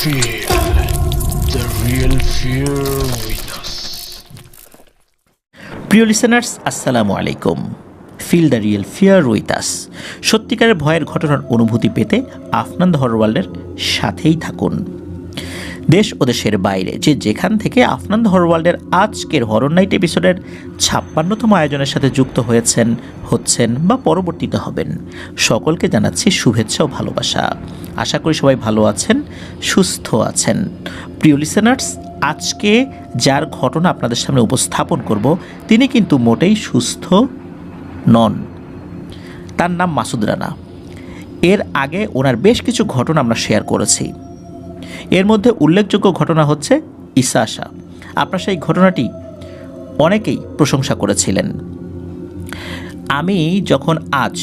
Feel the real fear with us. প্রিয় listeners, আসসালামু আলাইকুম। Feel the real fear with us. সত্যিকারের ভয়ের ঘটনার অনুভূতি পেতে আফনান দ্য হরর ওয়ার্ল্ডের সাথেই থাকুন। দেশ ও দেশের বাইরে যে যেখান থেকে আফনান দ্য হরর ওয়ার্ল্ডের আজকের হরর নাইট এপিসোডের 56তম আয়োজনের সাথে যুক্ত হচ্ছেন বা পরবর্তীতে হবেন, সকলকে জানাচ্ছি শুভেচ্ছা ও ভালোবাসা। আশা করি সবাই ভালো আছেন, সুস্থ আছেন। প্রিয় লিসেনার্স, আজকে যার ঘটনা আপনাদের সামনে উপস্থাপন করব তিনি কিন্তু মোটেই সুস্থ নন। তার নাম মাসুদ রানা। এর আগে ওনার বেশ কিছু ঘটনা আমরা শেয়ার করেছি। এর মধ্যে উল্লেখযোগ্য ঘটনা হচ্ছে ঈসা আসা। আপনার সেই ঘটনাটি অনেকেই প্রশংসা করেছিলেন। আমি যখন আজ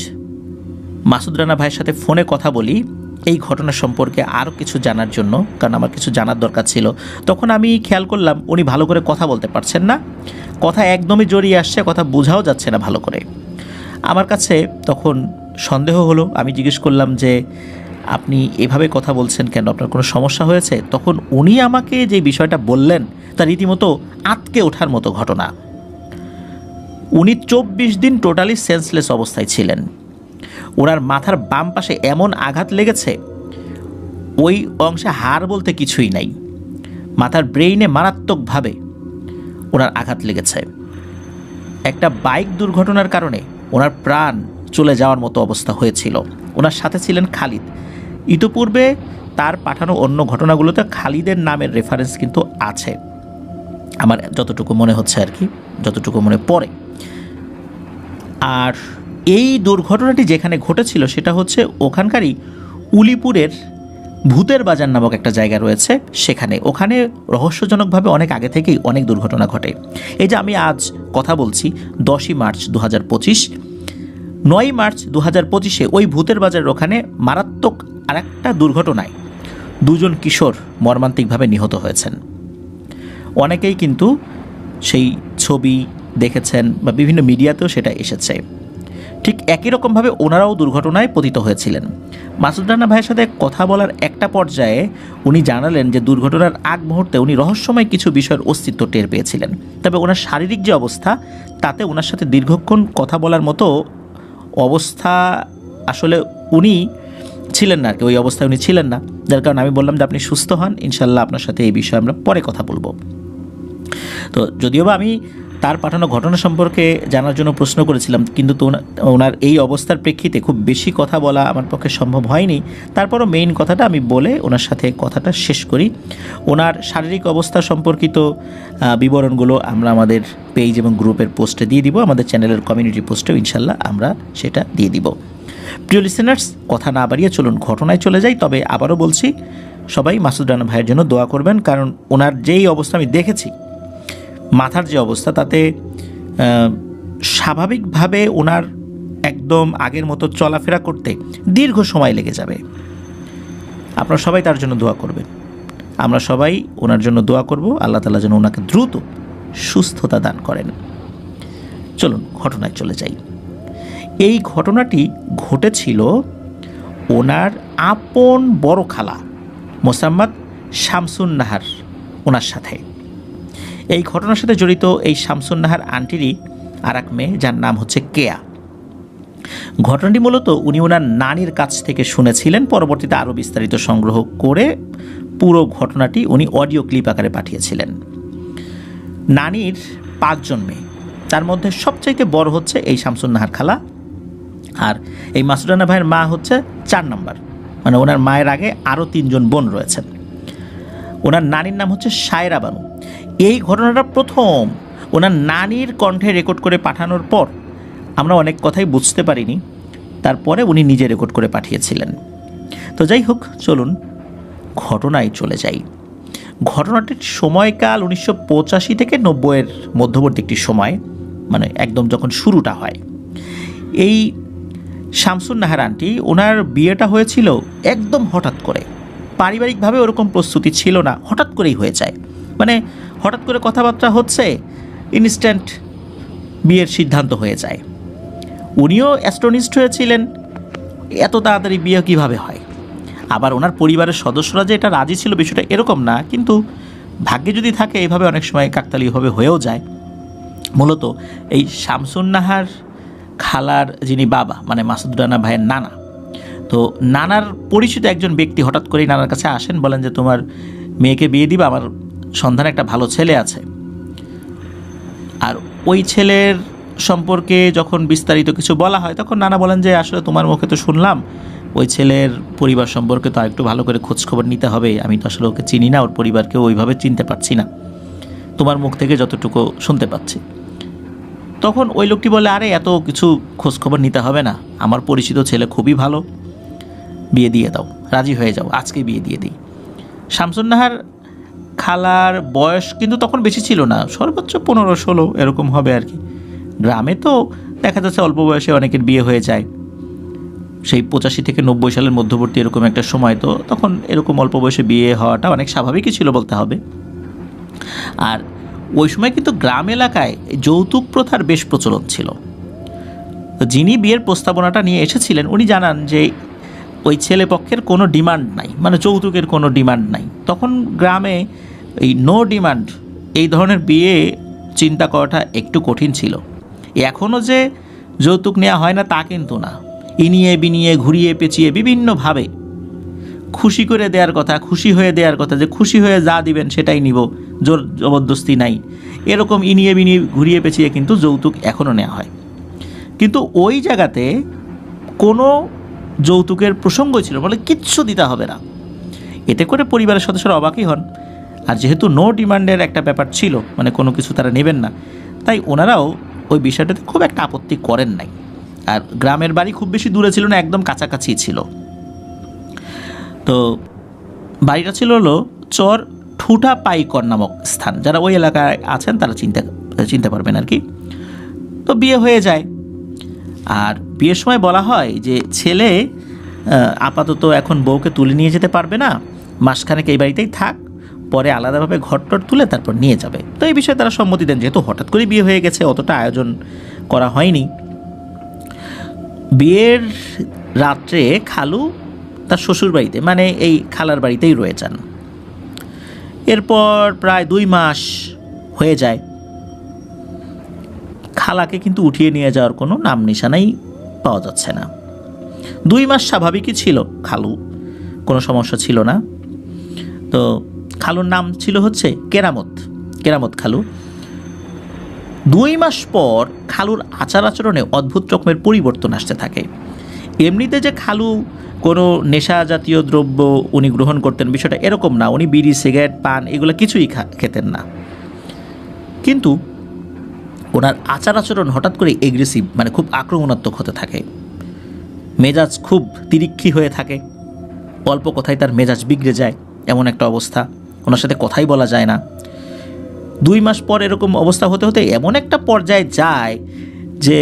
মাসুদ রানা ভাইয়ের সাথে ফোনে কথা বলি এই ঘটনা সম্পর্কে আরও কিছু জানার জন্য, কারণ আমার কিছু জানার দরকার ছিল, তখন আমি খেয়াল করলাম উনি ভালো করে কথা বলতে পারছেন না, কথা একদমই জড়িয়ে আসছে, কথা বোঝাও যাচ্ছে না ভালো করে। আমার কাছে তখন সন্দেহ হলো। আমি জিজ্ঞেস করলাম যে আপনি এভাবে কথা বলছেন কেন, আপনার কোনো সমস্যা হয়েছে? তখন উনি আমাকে যে বিষয়টা বললেন তা রীতিমতো আঁতকে ওঠার মতো ঘটনা। উনি 24 দিন টোটালি সেন্সলেস অবস্থায় ছিলেন। ওনার মাথার বাম পাশে এমন আঘাত লেগেছে, ওই অংশে হাড় বলতে কিছুই নাই। মাথার ব্রেইনে মারাত্মকভাবে ওনার আঘাত লেগেছে। একটা বাইক দুর্ঘটনার কারণে ওনার প্রাণ চলে যাওয়ার মতো অবস্থা হয়েছিল। ওনার সাথে ছিলেন খালিদ। ইতোপূর্বে তার পাঠানো অন্য ঘটনাগুলোতে খালিদের নামের রেফারেন্স কিন্তু আছে, আমার যতটুকু মনে হচ্ছে আর কি, যতটুকু মনে পড়ে। আর এই দুর্ঘটনাটি যেখানে ঘটেছিল সেটা হচ্ছে ওখানকারই উলিপুরের ভূতের বাজার নামক একটা জায়গা রয়েছে, ওখানে রহস্যজনকভাবে অনেক আগে থেকেই অনেক দুর্ঘটনা ঘটে। এই যে আমি আজ কথা বলছি 10ই মার্চ 2025, 9ই মার্চ 2025 ওই ভূতের বাজারের ওখানে মারাত্মক আরেকটা দুর্ঘটনায় 2জন কিশোর মর্মান্তিকভাবে নিহত হয়েছেন। অনেকেই কিন্তু সেই ছবি দেখেছেন বা বিভিন্ন মিডিয়াতেও সেটা এসেছে। ঠিক একই রকমভাবে ওনারাও দুর্ঘটনায় পতিত হয়েছিলেন। মাসুদ রানা ভাইয়ের সাথে কথা বলার একটা পর্যায়ে উনি জানালেন যে দুর্ঘটনার আগ মুহূর্তে উনি রহস্যময় কিছু বিষয়ের অস্তিত্ব টের পেয়েছিলেন। তবে ওনার শারীরিক যে অবস্থা, তাতে ওনার সাথে দীর্ঘক্ষণ কথা বলার মতো অবস্থা আসলে উনি ছিলেন না আর কি, ওই অবস্থায় উনি ছিলেন না। যার কারণে আমি বললাম যে আপনি সুস্থ হন, ইনশাল্লাহ আপনার সাথে এই বিষয়ে আমরা পরে কথা বলবো। তো যদিও বা আমি তার পাঠানো ঘটনা সম্পর্কে জানার জন্য প্রশ্ন করেছিলাম, কিন্তু তো ওনার এই অবস্থার প্রেক্ষিতে খুব বেশি কথা বলা আমার পক্ষে সম্ভব হয়নি। তারপরও মেইন কথাটা আমি বলে ওনার সাথে কথাটা শেষ করি। ওনার শারীরিক অবস্থা সম্পর্কিত বিবরণগুলো আমরা আমাদের পেজ এবং গ্রুপের পোস্টে দিয়ে দিব, আমাদের চ্যানেলের কমিউনিটি পোস্টেও ইনশাল্লাহ আমরা সেটা দিয়ে দিব। প্রিয় লিসেনার্স, কথা না বাড়িয়ে চলুন ঘটনায় চলে যাই। তবে আবারও বলছি, সবাই মাসুদ রানা ভাইয়ের জন্য দোয়া করবেন, কারণ ওনার যেই অবস্থা আমি দেখেছি, মাথার যে অবস্থা, তাতে স্বাভাবিকভাবে ওনার একদম আগের মতো চলাফেরা করতে দীর্ঘ সময় লেগে যাবে। আপনারা সবাই তার জন্য দোয়া করবেন, আমরা সবাই ওনার জন্য দোয়া করব, আল্লাহ তাআলা যেন ওনাকে দ্রুত সুস্থতা দান করেন। চলুন ঘটনায় চলে যাই। এই ঘটনাটি ঘটেছিল ওনার আপন বড় খালা মোসাম্মদ শামসুন নাহার ওনার সাথে। এই ঘটনার সাথে জড়িত এই শামসুন নাহার আন্টিরই আর এক মেয়ে, যার নাম হচ্ছে কেয়া। ঘটনাটি মূলত উনি ওনার নানির কাছ থেকে শুনেছিলেন, পরবর্তীতে আরও বিস্তারিত সংগ্রহ করে পুরো ঘটনাটি উনি অডিও ক্লিপ আকারে পাঠিয়েছিলেন। নানির 5 জন মেয়ে, তার মধ্যে সবচাইতে বড় হচ্ছে এই শামসুন নাহার খালা, আর এই মাসুদ রানা ভাইয়ের মা হচ্ছে 4 নম্বর, মানে ওনার মায়ের আগে আরও 3 জন বোন রয়েছেন। ওনার নানির নাম হচ্ছে সায়রা বানু। এই ঘটনাটা প্রথম ওনার নানির কণ্ঠে রেকর্ড করে পাঠানোর পর আমরা অনেক কথাই বুঝতে পারিনি, তারপরে উনি নিজে রেকর্ড করে পাঠিয়েছিলেন। তো যাই হোক, চলুন ঘটনায় চলে যাই। ঘটনাটির সময়কাল 1985 থেকে 90-এর মধ্যবর্তী একটি সময়, মানে একদম যখন শুরুটা হয়। এই শামসুন নাহার আন্টি, ওনার বিয়েটা হয়েছিল একদম হঠাৎ করে, পারিবারিকভাবে ওরকম প্রস্তুতি ছিল না, হঠাৎ করেই হয়ে যায়। মানে হঠাৎ করে কথাবার্তা হচ্ছে, ইনস্ট্যান্ট বিয়ের সিদ্ধান্ত হয়ে যায়। উনিও অ্যাস্ট্রনিস্ট হয়েছিলেন, এত তাড়াতাড়ি বিয়ে কীভাবে হয়। আবার ওনার পরিবারের সদস্যরা যে এটা রাজি ছিল বিষয়টা এরকম না, কিন্তু ভাগ্যে যদি থাকে এভাবে অনেক সময় কাকতালীয়ভাবে হয়েও যায়। মূলত এই শামসুন নাহার খালার যিনি বাবা, মানে মাসুদ রানা ভাইয়ের নানা, তো নানার পরিচিত একজন ব্যক্তি হঠাৎ করেই নানার কাছে আসেন, বলেন যে তোমার মেয়েকে বিয়ে দিবা, আমার সন্ধানে একটা ভালো ছেলে আছে। আর ওই ছেলের সম্পর্কে যখন বিস্তারিত কিছু বলা হয় তখন নানা বলেন যে আসলে তোমার মুখে তো শুনলাম, ওই ছেলের পরিবার সম্পর্কে তো আরেকটু ভালো করে খোঁজখবর নিতে হবে, আমি তো আসলে ওকে চিনি না, ওর পরিবারকেও ওইভাবে চিনতে পারছি না, তোমার মুখ থেকে যতটুকু শুনতে পাচ্ছি। তখন ওই লোকটি বলে, আরে এত কিছু খোঁজখবর নিতে হবে না, আমার পরিচিত ছেলে খুবই ভালো, বিয়ে দিয়ে দাও, রাজি হয়ে যাও, আজকে বিয়ে দিয়ে দিই। শামসুন নাহার খালার বয়স কিন্তু তখন বেশি ছিল না, সর্বোচ্চ 15-16 এরকম হবে আর কি। গ্রামে তো দেখা যাচ্ছে অল্প বয়সে অনেকের বিয়ে হয়ে যায়, সেই 85 থেকে 90 সালের মধ্যবর্তী এরকম একটা সময়, তো তখন এরকম অল্প বয়সে বিয়ে হওয়াটা অনেক স্বাভাবিকই ছিল বলতে হবে। আর ওই সময় কিন্তু গ্রাম এলাকায় যৌতুক প্রথার বেশ প্রচলন ছিল। তো যিনি বিয়ের প্রস্তাবনাটা নিয়ে এসেছিলেন উনি জানান যে ওই ছেলে পক্ষের কোনো ডিমান্ড নাই, মানে যৌতুকের কোনো ডিমান্ড নাই। তখন গ্রামে এই নো ডিমান্ড এই ধরনের বিয়ে চিন্তা করাটা একটু কঠিন ছিল। এখনও যে যৌতুক নেওয়া হয় না তা কিন্তু না, ইনিয়ে বিনিয়ে ঘুরিয়ে পেঁচিয়ে বিভিন্নভাবে খুশি করে দেওয়ার কথা, খুশি হয়ে দেওয়ার কথা, যে খুশি হয়ে যা দিবেন সেটাই নিব, জোর জবরদস্তি নাই, এরকম ইনিয়ে বিনিয়ে ঘুরিয়ে পেঁচিয়ে কিন্তু যৌতুক এখনও নেওয়া হয়। কিন্তু ওই জায়গাতে কোনো যৌতুকের প্রসঙ্গই ছিল, বলে কিচ্ছু দিতে হবে না। এতে করে পরিবারের সদস্যরা অবাকই হন। আর যেহেতু নো ডিমান্ডের একটা ব্যাপার ছিল, মানে কোনো কিছু তারা নেবেন না, তাই ওনারাও ওই বিষয়টাতে খুব একটা আপত্তি করেন নাই। আর গ্রামের বাড়ি খুব বেশি দূরে ছিল না, একদম কাছাকাছি ছিল। তো বাড়িটা ছিল হলো চর ঠুটা পাইকর নামক স্থান, যারা ওই এলাকায় আছেন তারা চিনতে পারবেন আর কি। তো বিয়ে হয়ে যায়। আর বিয়ের সময় বলা হয় যে ছেলে আপাতত এখন বউকে তুলে নিয়ে যেতে পারবে না, মাসখানেক এই বাড়িতেই থাক, পরে আলাদাভাবে ঘরটর তুলে তারপর নিয়ে যাবে। তো এই বিষয়ে তারা সম্মতি দেন, যেহেতু হঠাৎ করে বিয়ে হয়ে গেছে, অতটা আয়োজন করা হয়নি। বিয়ের রাত্রে খালু তার শ্বশুর বাড়িতে, মানে এই খালার বাড়িতেই রয়ে যান। এরপর প্রায় 2 মাস হয়ে যায়, খালাকে কিন্তু উঠিয়ে নিয়ে যাওয়ার কোনো নাম নিশানাই পাওয়া যাচ্ছে না। 2 মাস স্বাভাবিকই ছিল, খালু কোনো সমস্যা ছিল না। তো খালুর নাম ছিল হচ্ছে কেরামত খালু। 2 মাস পর খালুর আচার আচরণে অদ্ভুত রকমের পরিবর্তন আসতে থাকে। এমনিতে যে খালু কোনো নেশা জাতীয় দ্রব্য উনি গ্রহণ করতেন বিষয়টা এরকম না, উনি বিড়ি সিগারেট পান এগুলো কিছুই খেতেন না, কিন্তু ওনার আচার আচরণ হঠাৎ করে এগ্রেসিভ, মানে খুব আক্রমণাত্মক হতে থাকে। মেজাজ খুব তিরিক্ষি হয়ে থাকে, অল্প কথায় তার মেজাজ বিগড়ে যায়, এমন একটা অবস্থা, ওনার সাথে কথাই বলা যায় না। 2 মাস পর এরকম অবস্থা হতে হতে এমন একটা পর্যায়ে যায় যে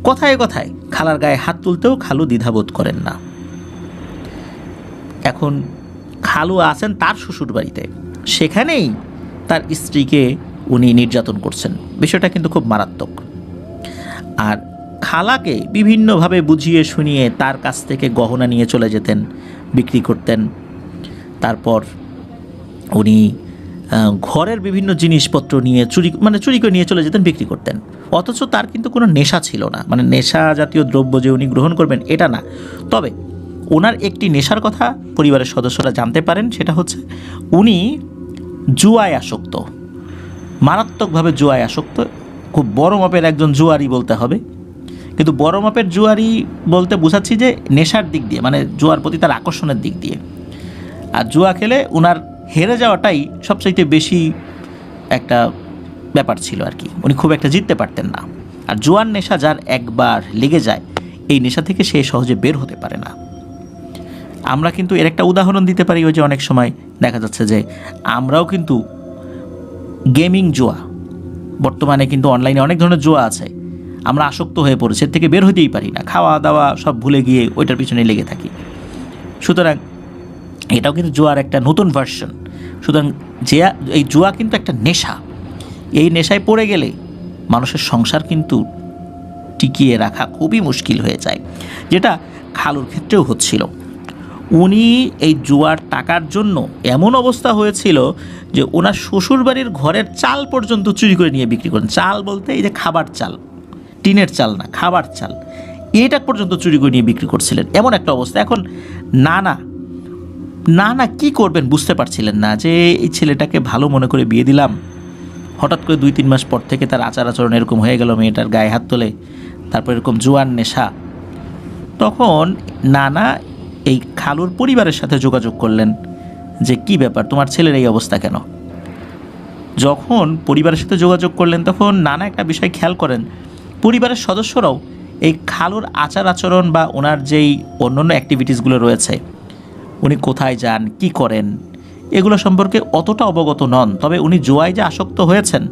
কথায় কথায় খালার গায়ে হাত তুলতেও খালু দ্বিধাবোধ করেন না। এখন খালু আছেন তার শ্বশুর বাড়িতে, সেখানেই তার স্ত্রীকে উনি নির্যাতন করছেন, বিষয়টা কিন্তু খুব মারাত্মক। আর খালাকে বিভিন্নভাবে বুঝিয়ে শুনিয়ে তার কাছ থেকে গহনা নিয়ে চলে যেতেন, বিক্রি করতেন। তারপর উনি ঘরের বিভিন্ন জিনিসপত্র নিয়ে চুরি করে নিয়ে চলে যেতেন, বিক্রি করতেন। অথচ তার কিন্তু কোনো নেশা ছিল না, মানে নেশা জাতীয় দ্রব্য যে উনি গ্রহণ করবেন এটা না। তবে ওনার একটি নেশার কথা পরিবারের সদস্যরা জানতে পারেন, সেটা হচ্ছে উনি জুয়ায় আসক্ত, মারাত্মকভাবে জুয়ায় আসক্ত, খুব বড় মাপের একজন জুয়ারি বলতে হবে। কিন্তু বড় মাপের জুয়ারি বলতে বোঝাচ্ছি যে নেশার দিক দিয়ে, মানে জুয়ার প্রতি তার আকর্ষণের দিক দিয়ে। আর জুয়া খেলে ওনার হেরে যাওয়াটাই সবচাইতে বেশি একটা ব্যাপার ছিল আর কি, উনি খুব একটা জিততে পারতেন না। আর জুয়ার নেশা যার একবার লেগে যায়, এই নেশা থেকে সে সহজে বের হতে পারে না। আমরা কিন্তু এর একটা উদাহরণ দিতে পারি, ওই যে অনেক সময় দেখা যাচ্ছে যে আমরাও কিন্তু গেমিং জুয়া, বর্তমানে কিন্তু অনলাইনে অনেক ধরনের জুয়া আছে, আমরা আসক্ত হয়ে পড়েছি, এর থেকে বের হতেই পারি না, খাওয়া দাওয়া সব ভুলে গিয়ে ওইটার পিছনে লেগে থাকি। সুতরাং এটাও কিন্তু জুয়ার একটা নতুন ভার্সন। সুতরাং এই জুয়া কিন্তু একটা নেশা, এই নেশায় পড়ে গেলে মানুষের সংসার কিন্তু টিকিয়ে রাখা খুবই মুশকিল হয়ে যায়, যেটা খালুর ক্ষেত্রেও হচ্ছিল। উনি এই জুয়ার টাকার জন্য এমন অবস্থা হয়েছিল যে ওনার শ্বশুরবাড়ির ঘরের চাল পর্যন্ত চুরি করে নিয়ে বিক্রি করেন। চাল বলতে এই যে খাবার চাল, টিনের চাল না, খাবার চাল, এটা পর্যন্ত চুরি করে নিয়ে বিক্রি করছিলেন, এমন একটা অবস্থা। এখন না কি করবেন বুঝতে পারছিলেন না, যে এই ছেলেটাকে ভালো মনে করে বিয়ে দিলাম, হঠাৎ করে 2-3 মাস পর থেকে তার আচার আচরণ এরকম হয়ে গেল, মেয়েটার গায়ে হাত তোলে, তারপর এরকম জুয়ার নেশা। তখন নানা এই খালুর পরিবারের সাথে যোগাযোগ করলেন যে কি ব্যাপার, তোমার ছেলের এই অবস্থা কেন? যখন পরিবারের সাথে যোগাযোগ করলেন তখন নানা একটা বিষয় খেয়াল করেন, পরিবারের সদস্যরাও এই খালুর আচার আচরণ বা ওনার যেই অন্যান্য অ্যাক্টিভিটিসগুলো রয়েছে, উনি কোথায় যান, কি করেন, এগুলো সম্পর্কে অতটা অবগত নন। তবে উনি জুয়ায় যে আসক্ত হয়েছেন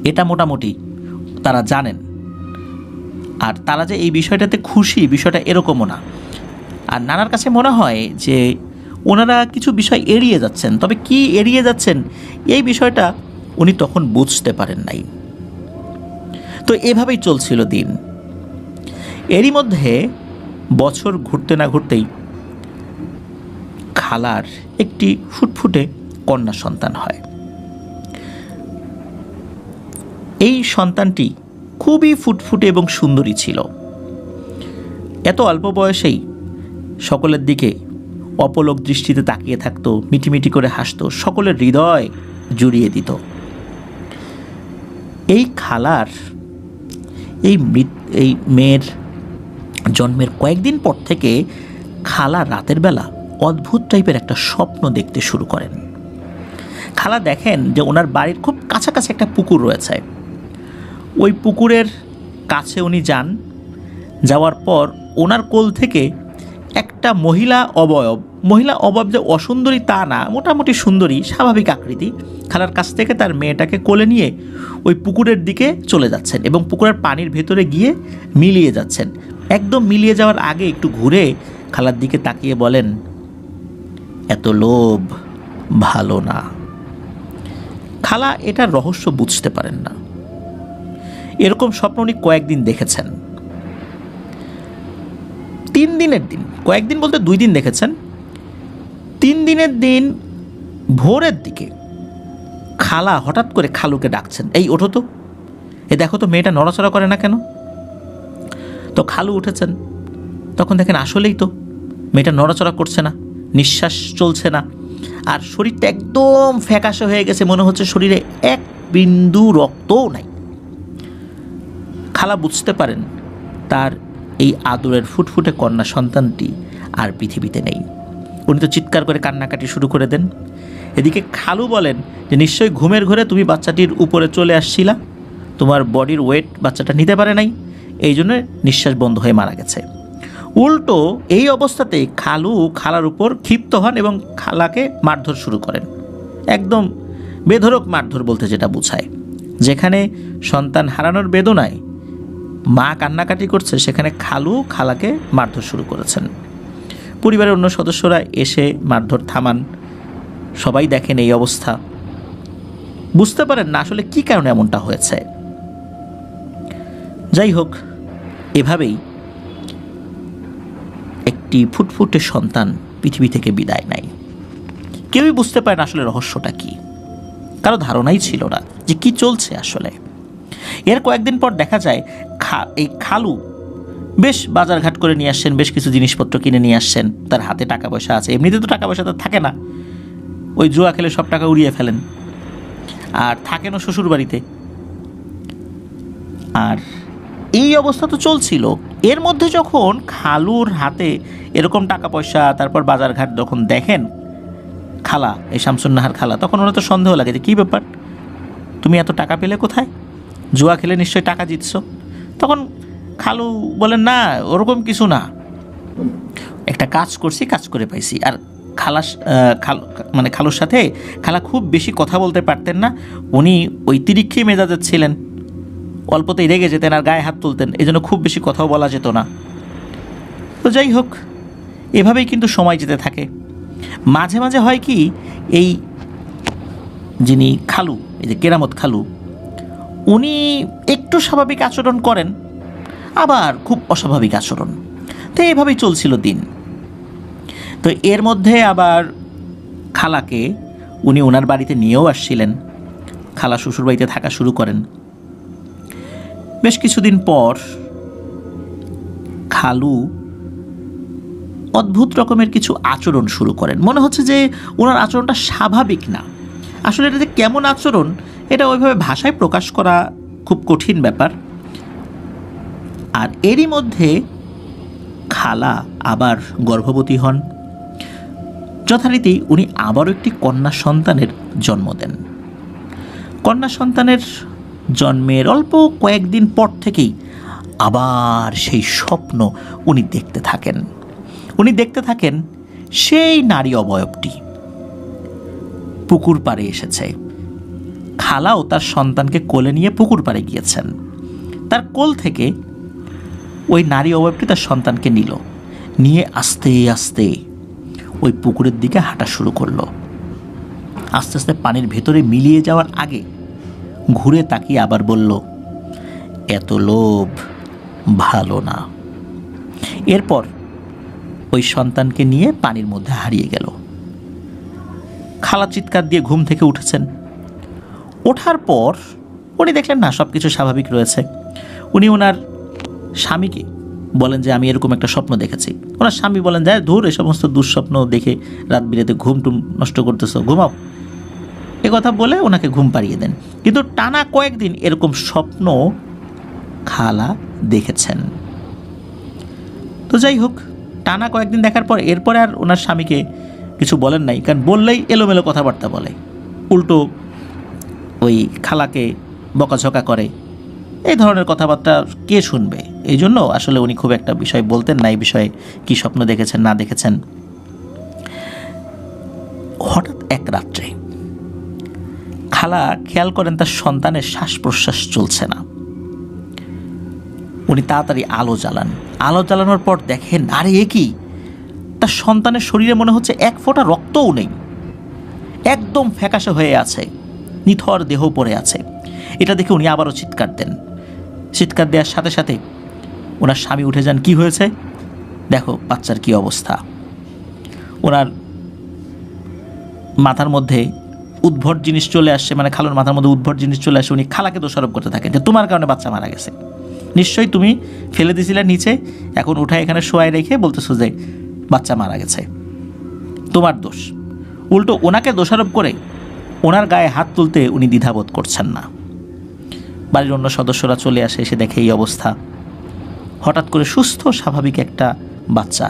এটা মোটামুটি তারা জানেন। আর তারা যে এই বিষয়টাতে খুশি, বিষয়টা এরকমও না। আর নানার কাছে মনে হয় যে ওনারা কিছু বিষয় এড়িয়ে যাচ্ছেন, তবে কি এড়িয়ে যাচ্ছেন এই বিষয়টা উনি তখন বুঝতে পারেন নাই। তো এভাবেই চলছিল দিন। এরই মধ্যে বছর ঘুরতে না ঘুরতেই খালার একটি ফুটফুটে কন্যা সন্তান হয়। এই সন্তানটি খুবই ফুটফুটে এবং সুন্দরী ছিল। এত অল্প বয়সেই সকলের দিকে অপলক দৃষ্টিতে তাকিয়ে থাকতো, মিটিমিটি করে হাসতো, সকলের হৃদয় জুড়িয়ে দিত। এই খালার এই মেয়ের জন্মের কয়েকদিন পর থেকে খালা রাতের বেলা অদ্ভুত টাইপের একটা স্বপ্ন দেখতে শুরু করেন। খালা দেখেন যে ওনার বাড়ির খুব কাছাকাছি একটা পুকুর রয়েছে। ওই পুকুরের কাছে উনি যান, যাওয়ার পর ওনার কোল থেকে একটা মহিলা অবয়ব যে অসুন্দরী তা না, মোটামুটি সুন্দরী, স্বাভাবিক আকৃতি, খালার কাছ থেকে তার মেয়েটাকে কোলে নিয়ে ওই পুকুরের দিকে চলে যাচ্ছেন এবং পুকুরের পানির ভেতরে গিয়ে মিলিয়ে যাচ্ছেন। একদম মিলিয়ে যাওয়ার আগে একটু ঘুরে খালার দিকে তাকিয়ে বলেন, এত লোভ ভালো না। খালা এটার রহস্য বুঝতে পারেন না। এরকম স্বপ্ন উনি কয়েকদিন দেখেছেন। 3 দিনের দিন, কয়েকদিন বলতে 2 দিন দেখেছেন। 3 দিনের দিন ভোরের দিকে খালা হঠাৎ করে খালুকে ডাকছেন, এই ওঠো তো, এ দেখো তো মেয়েটা নড়াচড়া করে না কেন? তো খালু উঠেছেন, তখন দেখেন আসলেই তো মেয়েটা নড়াচড়া করছে না, নিঃশ্বাস চলছে না, আর শরীরটা একদম ফ্যাকাশে হয়ে গেছে, মনে হচ্ছে শরীরে এক বিন্দু রক্তও নাই। খালা বুঝতে পারেন তার এই আদরের ফুটফুটে কন্যা সন্তানটি আর পৃথিবীতে নেই। উনি তো চিৎকার করে কান্নাকাটি শুরু করে দেন। এদিকে খালু বলেন যে নিশ্চয়ই ঘুমের ঘরে তুমি বাচ্চাটির উপরে চলে আসছিলা, তোমার বডির ওয়েট বাচ্চাটা নিতে পারে নাই, এই জন্য নিঃশ্বাস বন্ধ হয়ে মারা গেছে। উল্টো এই অবস্থাতে খালু খালার উপর ক্ষিপ্ত হন এবং খালাকে মারধর শুরু করেন। একদম বেধড়ক মারধর বলতে যেটা বোঝায়, যেখানে সন্তান হারানোর বেদনায় মা কান্নাকাটি করছে, সেখানে খালু খালাকে মারধর শুরু করেছেন। পরিবারের অন্য সদস্যরা এসে মারধর থামান। সবাই দেখেন এই অবস্থা, বুঝতে পারেন না আসলে কী কারণে এমনটা হয়েছে। যাই হোক, এভাবেই একটি ফুটফুটে সন্তান পৃথিবী থেকে বিদায় নেয়। কেউই বুঝতে পারে না আসলে রহস্যটা কী, কারো ধারণাই ছিল না যে কি চলছে আসলে। এর কয়েকদিন পর দেখা যায় এই খালু বেশ বাজারঘাট করে নিয়ে আসছেন, বেশ কিছু জিনিসপত্র কিনে নিয়ে আসছেন, তার হাতে টাকা পয়সা আছে। এমনিতে তো টাকা পয়সা তার থাকে না, ওই জুয়া খেলে সব টাকা উড়িয়ে ফেলেন, আর থাকেনও শ্বশুর বাড়িতে। আর এই অবস্থা তো চলছিল। এর মধ্যে যখন খালুর হাতে এরকম টাকা পয়সা, তারপর বাজারঘাট যখন দেখেন খালা, এই শামসুন্নাহার খালা, তখন ওরা তো সন্দেহ লাগে যে কী ব্যাপার, তুমি এত টাকা পেলে কোথায়? জুয়া খেলে নিশ্চয়ই টাকা জিতছো। তখন খালু বলেন, না ওরকম কিছু না, একটা কাজ করছি, কাজ করে পাইছি। আর খালুর সাথে খালা খুব বেশি কথা বলতে পারতেন না, উনি ওই তিরিক্ষি মেজাজের ছিলেন, অল্পতেই রেগে যেতেন আর গায়ে হাত তুলতেন, এই জন্য খুব বেশি কথাও বলা যেত না। তো যাই হোক, এভাবেই কিন্তু সময় যেতে থাকে। মাঝে মাঝে হয় কি, এই যিনি খালু, এই যে কেরামত খালু, উনি একটু স্বাভাবিক আচরণ করেন, আবার খুব অস্বাভাবিক আচরণ। তো এইভাবেই চলছিল দিন। তো এর মধ্যে আবার খালাকে উনি ওনার বাড়িতে নিয়েও আসছিলেন। খালা শ্বশুরবাড়িতে থাকা শুরু করেন। বেশ কিছুদিন পর খালু অদ্ভুত রকমের কিছু আচরণ শুরু করেন। মনে হচ্ছে যে ওনার আচরণটা স্বাভাবিক না। আসলে এটা যে কেমন আচরণ, এটা ওইভাবে ভাষায় প্রকাশ করা খুব কঠিন ব্যাপার। আর এরই মধ্যে খালা আবার গর্ভবতী হন। যথারীতি উনি আবারও একটি কন্যা সন্তানের জন্ম দেন। কন্যা সন্তানের জন্মের অল্প কয়েকদিন পর থেকেই আবার সেই স্বপ্ন উনি দেখতে থাকেন। উনি দেখতে থাকেন সেই নারী অবয়বটি পুকুর পাড়ে এসেছে। খালাও তার সন্তানকে কোলে নিয়ে পুকুর পাড়ে গিয়েছেন। তার কোল থেকে ওই নারী অবয়বটি তার সন্তানকে নিয়ে আস্তে আস্তে ওই পুকুরের দিকে হাঁটা শুরু করলো। আস্তে আস্তে পানির ভেতরে মিলিয়ে যাওয়ার আগে ঘুরে তাকিয়ে আবার বলল, এত লোভ ভালো না। এরপর ওই সন্তানকে নিয়ে পানির মধ্যে হারিয়ে গেল। খালা চিৎকার দিয়ে ঘুম থেকে উঠেছেন। ওঠার পর উনি দেখলেন না, সব কিছু স্বাভাবিক রয়েছে। উনি ওনার স্বামীকে বলেন যে আমি এরকম একটা স্বপ্ন দেখেছি। ওনার স্বামী বলেন যে ধুর, এই সমস্ত দুঃস্বপ্ন দেখে রাত বিরেতে ঘুম টুম নষ্ট করতেছো, ঘুমাও। এ কথা বলে ওনাকে ঘুম পাড়িয়ে দেন। কিন্তু টানা কয়েকদিন এরকম স্বপ্ন খালা দেখেছেন। তো যাই হোক, টানা কয়েকদিন দেখার পর এরপরে আর ওনার স্বামীকে কিছু বলেন নাই, কারণ বললেই এলোমেলো কথাবার্তা বলে, উল্টো ওই খালাকে বকাঝকা করে, এই ধরনের কথাবার্তা কে শুনবে। এই জন্য আসলে উনি খুব একটা বিষয় বলতেন না, এই বিষয়ে কী স্বপ্ন দেখেছেন না দেখেছেন। হঠাৎ এক রাত্রে খালা খেয়াল করেন তার সন্তানের শ্বাস প্রশ্বাস চলছে না। উনি তাড়াতাড়ি আলো জ্বালান। আলো জ্বালানোর পর দেখেন, আরে এ কি, তার সন্তানের শরীরে মনে হচ্ছে এক ফোঁটা রক্তও নেই, একদম ফ্যাকাশে হয়ে আছে, নিথর দেহ পড়ে আছে। এটা দেখে উনি আবারও চিৎকার দেন। চিৎকার দেওয়ার সাথে সাথে ওনার স্বামী উঠে যান। কি হয়েছে দেখো, বাচ্চার কি অবস্থা। ওনার মাথার মধ্যে উদ্ভট জিনিস চলে আসছে, মানে খালুর মাথার মধ্যে উদ্ভট জিনিস চলে আসে। উনি খালাকে দোষারোপ করতে থাকেন যে তোমার কারণে বাচ্চা মারা গেছে, নিশ্চয়ই তুমি ফেলে দিয়েছিলে নিচে, এখন উঠায় এখানে শোয়াই রেখে বলতেছো যে বাচ্চা মারা গেছে, তোমার দোষ। উল্টো ওনাকে দোষারোপ করে ওনার গায়ে হাত তুলতে উনি দ্বিধাবোধ করছেন না। বাড়ির অন্য সদস্যরা চলে আসে, এসে দেখে এই অবস্থা। হঠাৎ করে সুস্থ স্বাভাবিক একটা বাচ্চা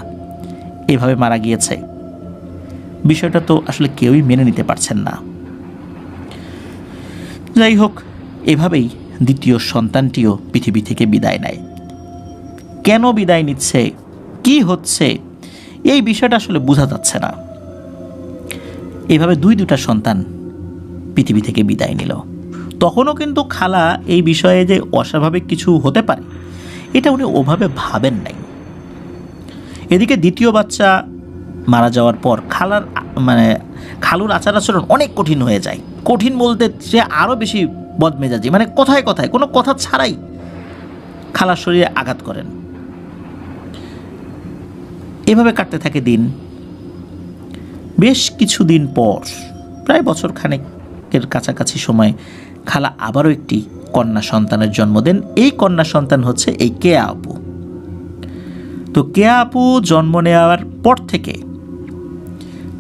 এভাবে মারা গিয়েছে, বিষয়টা তো আসলে কেউই মেনে নিতে পারছেন না। যাই হোক, এভাবেই দ্বিতীয় সন্তানটিও পৃথিবী থেকে বিদায় নেয়। কেন বিদায় নিচ্ছে, কি হচ্ছে, এই বিষয়টা আসলে বোঝা যাচ্ছে না। এইভাবে দুটা সন্তান পৃথিবী থেকে বিদায় নিল। তখনও কিন্তু খালা এই বিষয়ে যে অস্বাভাবিক কিছু হতে পারে এটা উনি ওভাবে ভাবেন নাই। এদিকে দ্বিতীয় বাচ্চা মারা যাওয়ার পর খালুর আচার আচরণ অনেক কঠিন হয়ে যায়। কঠিন বলতে সে আরও বেশি বদমেজাজি, মানে কথায় কথায় কোনো কথা ছাড়াই খালার শরীরে আঘাত করেন। এভাবে কাটতে থাকে দিন। বেশ কিছুদিন পর, প্রায় বছর খানেকের কাছাকাছি সময়, খালা আবারও একটি কন্যা সন্তানের জন্ম দেন। এই কন্যা সন্তান হচ্ছে এই কেয়া আপু। তো কেয়া আপু জন্ম নেওয়ার পর থেকে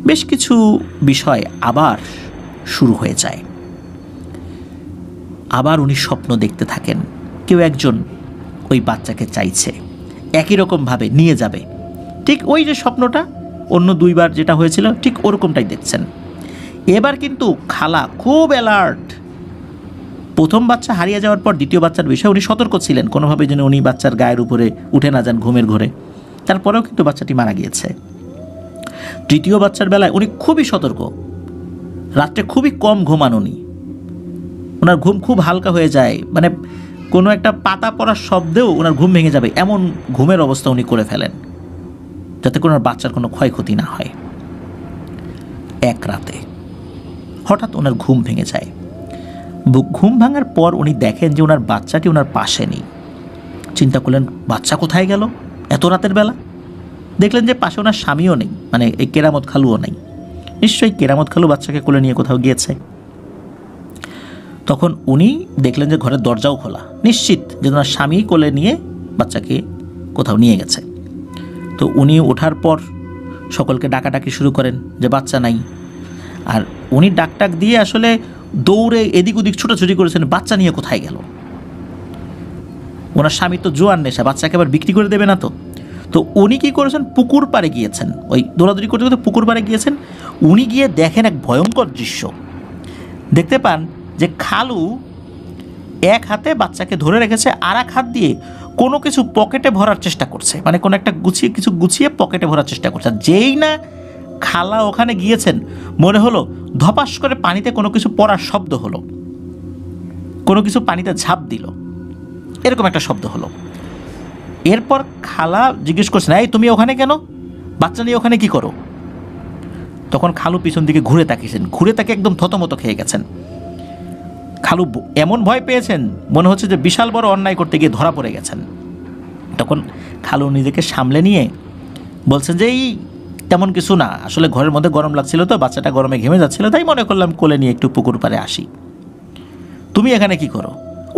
বেশ কিছু বিষয় আবার শুরু হয়ে যায়। আবার উনি স্বপ্ন দেখতে থাকেন, কেউ একজন ওই বাচ্চাকে চাইছে, একই রকমভাবে নিয়ে যাবে। ঠিক ওই যে স্বপ্নটা অন্য দুইবার যেটা হয়েছিল, ঠিক ওরকমটাই দেখছেন। এবার কিন্তু খালা খুব অ্যালার্ট। প্রথম বাচ্চা হারিয়ে যাওয়ার পর দ্বিতীয় বাচ্চার বিষয়ে উনি সতর্ক ছিলেন, কোনোভাবে যেন উনি বাচ্চার গায়ের উপরে উঠে না যান ঘুমের ঘোরে। তারপরেও কিন্তু বাচ্চাটি মারা গিয়েছে। তৃতীয় বাচ্চার বেলায় উনি খুবই সতর্ক, রাত্রে খুবই কম ঘুমান উনি। ওনার ঘুম খুব হালকা হয়ে যায়, মানে কোনো একটা পাতা পড়ার শব্দেও ওনার ঘুম ভেঙে যাবে, এমন ঘুমের অবস্থা উনি করে ফেলেন, যাতে কোনো বাচ্চার কোনো ক্ষয়ক্ষতি না হয়। এক রাতে হঠাৎ ওনার ঘুম ভেঙে যায়। ঘুম ভাঙার পর উনি দেখেন যে ওনার বাচ্চাটি ওনার পাশে নেই। চিন্তা করলেন, বাচ্চা কোথায় গেল এত রাতের বেলা? দেখলেন যে পাশে ওনার স্বামীও নেই, মানে এই কেরামত খালুও নেই। নিশ্চয়ই কেরামত খালু বাচ্চাকে কোলে নিয়ে কোথাও গিয়েছে। তখন উনি দেখলেন যে ঘরের দরজাও খোলা, নিশ্চিত যে ওনার স্বামী কোলে নিয়ে বাচ্চাকে কোথাও নিয়ে গেছে। তো উনি ওঠার পর সকলকে ডাকাডাকি শুরু করেন যে বাচ্চা নাই। আর উনি ডাকটাক দিয়ে আসলে দৌড়ে এদিক ওদিক ছুটোছুটি করেছেন, বাচ্চা নিয়ে কোথায় গেল। ওনার স্বামী তো জোয়ান নেশা, বাচ্চাকে আবার বিক্রি করে দেবে না। তো উনি কী করেছেন, পুকুর পাড়ে গিয়েছেন, ওই দৌড়াদৌড়ি করতে করতে পুকুর পাড়ে গিয়েছেন। উনি গিয়ে দেখেন এক ভয়ঙ্কর দৃশ্য দেখতে পান যে খালু এক হাতে বাচ্চাকে ধরে রেখেছে, আর এক হাত দিয়ে কোনো কিছু পকেটে ভরার চেষ্টা করছে, মানে কোনো একটা কিছু গুছিয়ে পকেটে ভরার চেষ্টা করছে। যেই না খালা ওখানে গিয়েছেন, মনে হলো ধপাস করে পানিতে কোনো কিছু পড়ার শব্দ হলো, কোনো কিছু পানিতে ঝাঁপ দিল, এরকম একটা শব্দ হলো। এরপর খালা জিজ্ঞেস করছেন, এই তুমি ওখানে কেন, বাচ্চা নিয়ে ওখানে কি করো? তখন খালু পিছন দিকে ঘুরে তাকিয়েছেন, ঘুরে তাকে একদম থতমত খেয়ে গেছেন। খালু এমন ভয় পেয়েছেন, মনে হচ্ছে যে বিশাল বড় অন্যায় করতে গিয়ে ধরা পড়ে গেছেন। তখন খালু নিজেকে সামলে নিয়ে বলছেন যে এই তেমন কিছু না, আসলে ঘরের মধ্যে গরম লাগছিল তো, বাচ্চাটা গরমে ঘেমে যাচ্ছিল, তাই মনে করলাম কোলে নিয়ে একটু পুকুর পাড়ে আসি। তুমি এখানে কি করো?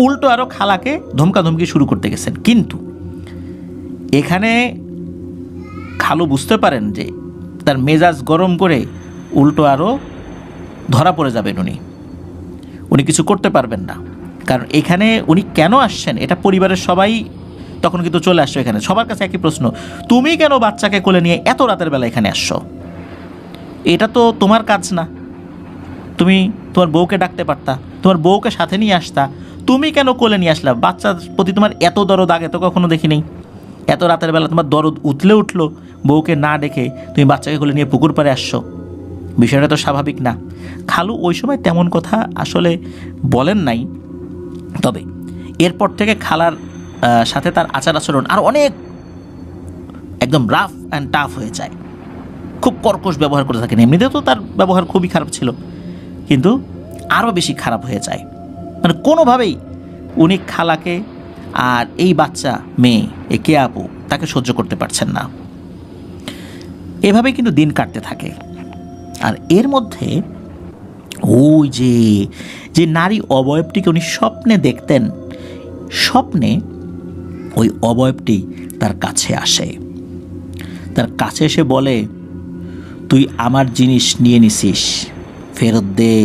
উল্টো আরও খালাকে ধমকাধমকি শুরু করতে গেছেন। কিন্তু এখানে খালু বুঝতে পারেন যে তার মেজাজ গরম করে উল্টো আরও ধরা পড়ে যাবেন উনি কিছু করতে পারবেন না। কারণ এখানে উনি কেন আসছেন এটা পরিবারের সবাই তখন কিন্তু চলে আসছো এখানে। সবার কাছে একই প্রশ্ন, তুমি কেন বাচ্চাকে কোলে নিয়ে এত রাতের বেলা এখানে আসছো? এটা তো তোমার কাজ না, তুমি তোমার বউকে ডাকতে পারতা, তোমার বউকে সাথে নিয়ে আসতা, তুমি কেন কোলে নিয়ে আসলা? বাচ্চার প্রতি তোমার এত দরদ আগে তো কখনো দেখি নেই। এত রাতের বেলা তোমার দরদ উঠলো, বউকে না ডেকে তুমি বাচ্চাকে কোলে নিয়ে পুকুর পাড়ে আসছো, বিষয়টা তো স্বাভাবিক না। খালু ওই সময় তেমন কথা আসলে বলেন নাই, তবে এরপর থেকে খালার সাথে তার আচার আচরণ আর অনেক একদম রাফ অ্যান্ড টাফ হয়ে যায়, খুব কর্কশ ব্যবহার করে থাকেন। এমনিতেও তো তার ব্যবহার খুবই খারাপ ছিল, কিন্তু আরও বেশি খারাপ হয়ে যায়। মানে কোনোভাবেই উনি খালাকে আর এই বাচ্চা মেয়ে এ কে আপু তাকে সহ্য করতে পারছেন না। এভাবেই কিন্তু দিন কাটতে থাকে। আর এর মধ্যে ওই যে নারী অবয়বটিকে উনি স্বপ্নে দেখতেন, স্বপ্নে ওই অবয়বটি তার কাছে আসে, তার কাছে এসে বলে, তুই আমার জিনিস নিয়ে নিছিস, ফেরত দে।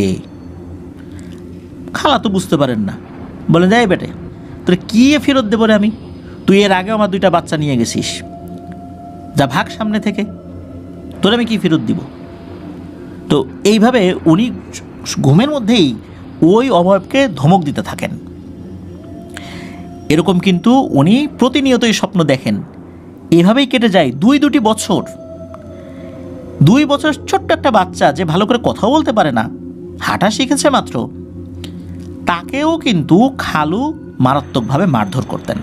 খালা তো বুঝতে পারেন না, বলে যাই বেটে তোর কি ফেরত দেবো রে আমি, তুই এর আগে আমার 2টা বাচ্চা নিয়ে গেছিস, যা ভাগ সামনে থেকে, তোর আমি কি ফেরত দিব? তো এইভাবে উনি ঘুমের মধ্যেই ওই অবয়বকে ধমক দিতে থাকেন। এরকম কিন্তু উনি প্রতিনিয়তই স্বপ্ন দেখেন। এভাবেই কেটে যায় 2 বছর। 2 বছর ছোট্ট একটা বাচ্চা যে ভালো করে কথাও বলতে পারে না, হাঁটা শিখেছে মাত্র, তাকেও কিন্তু খালু মারাত্মকভাবে মারধর করতেন।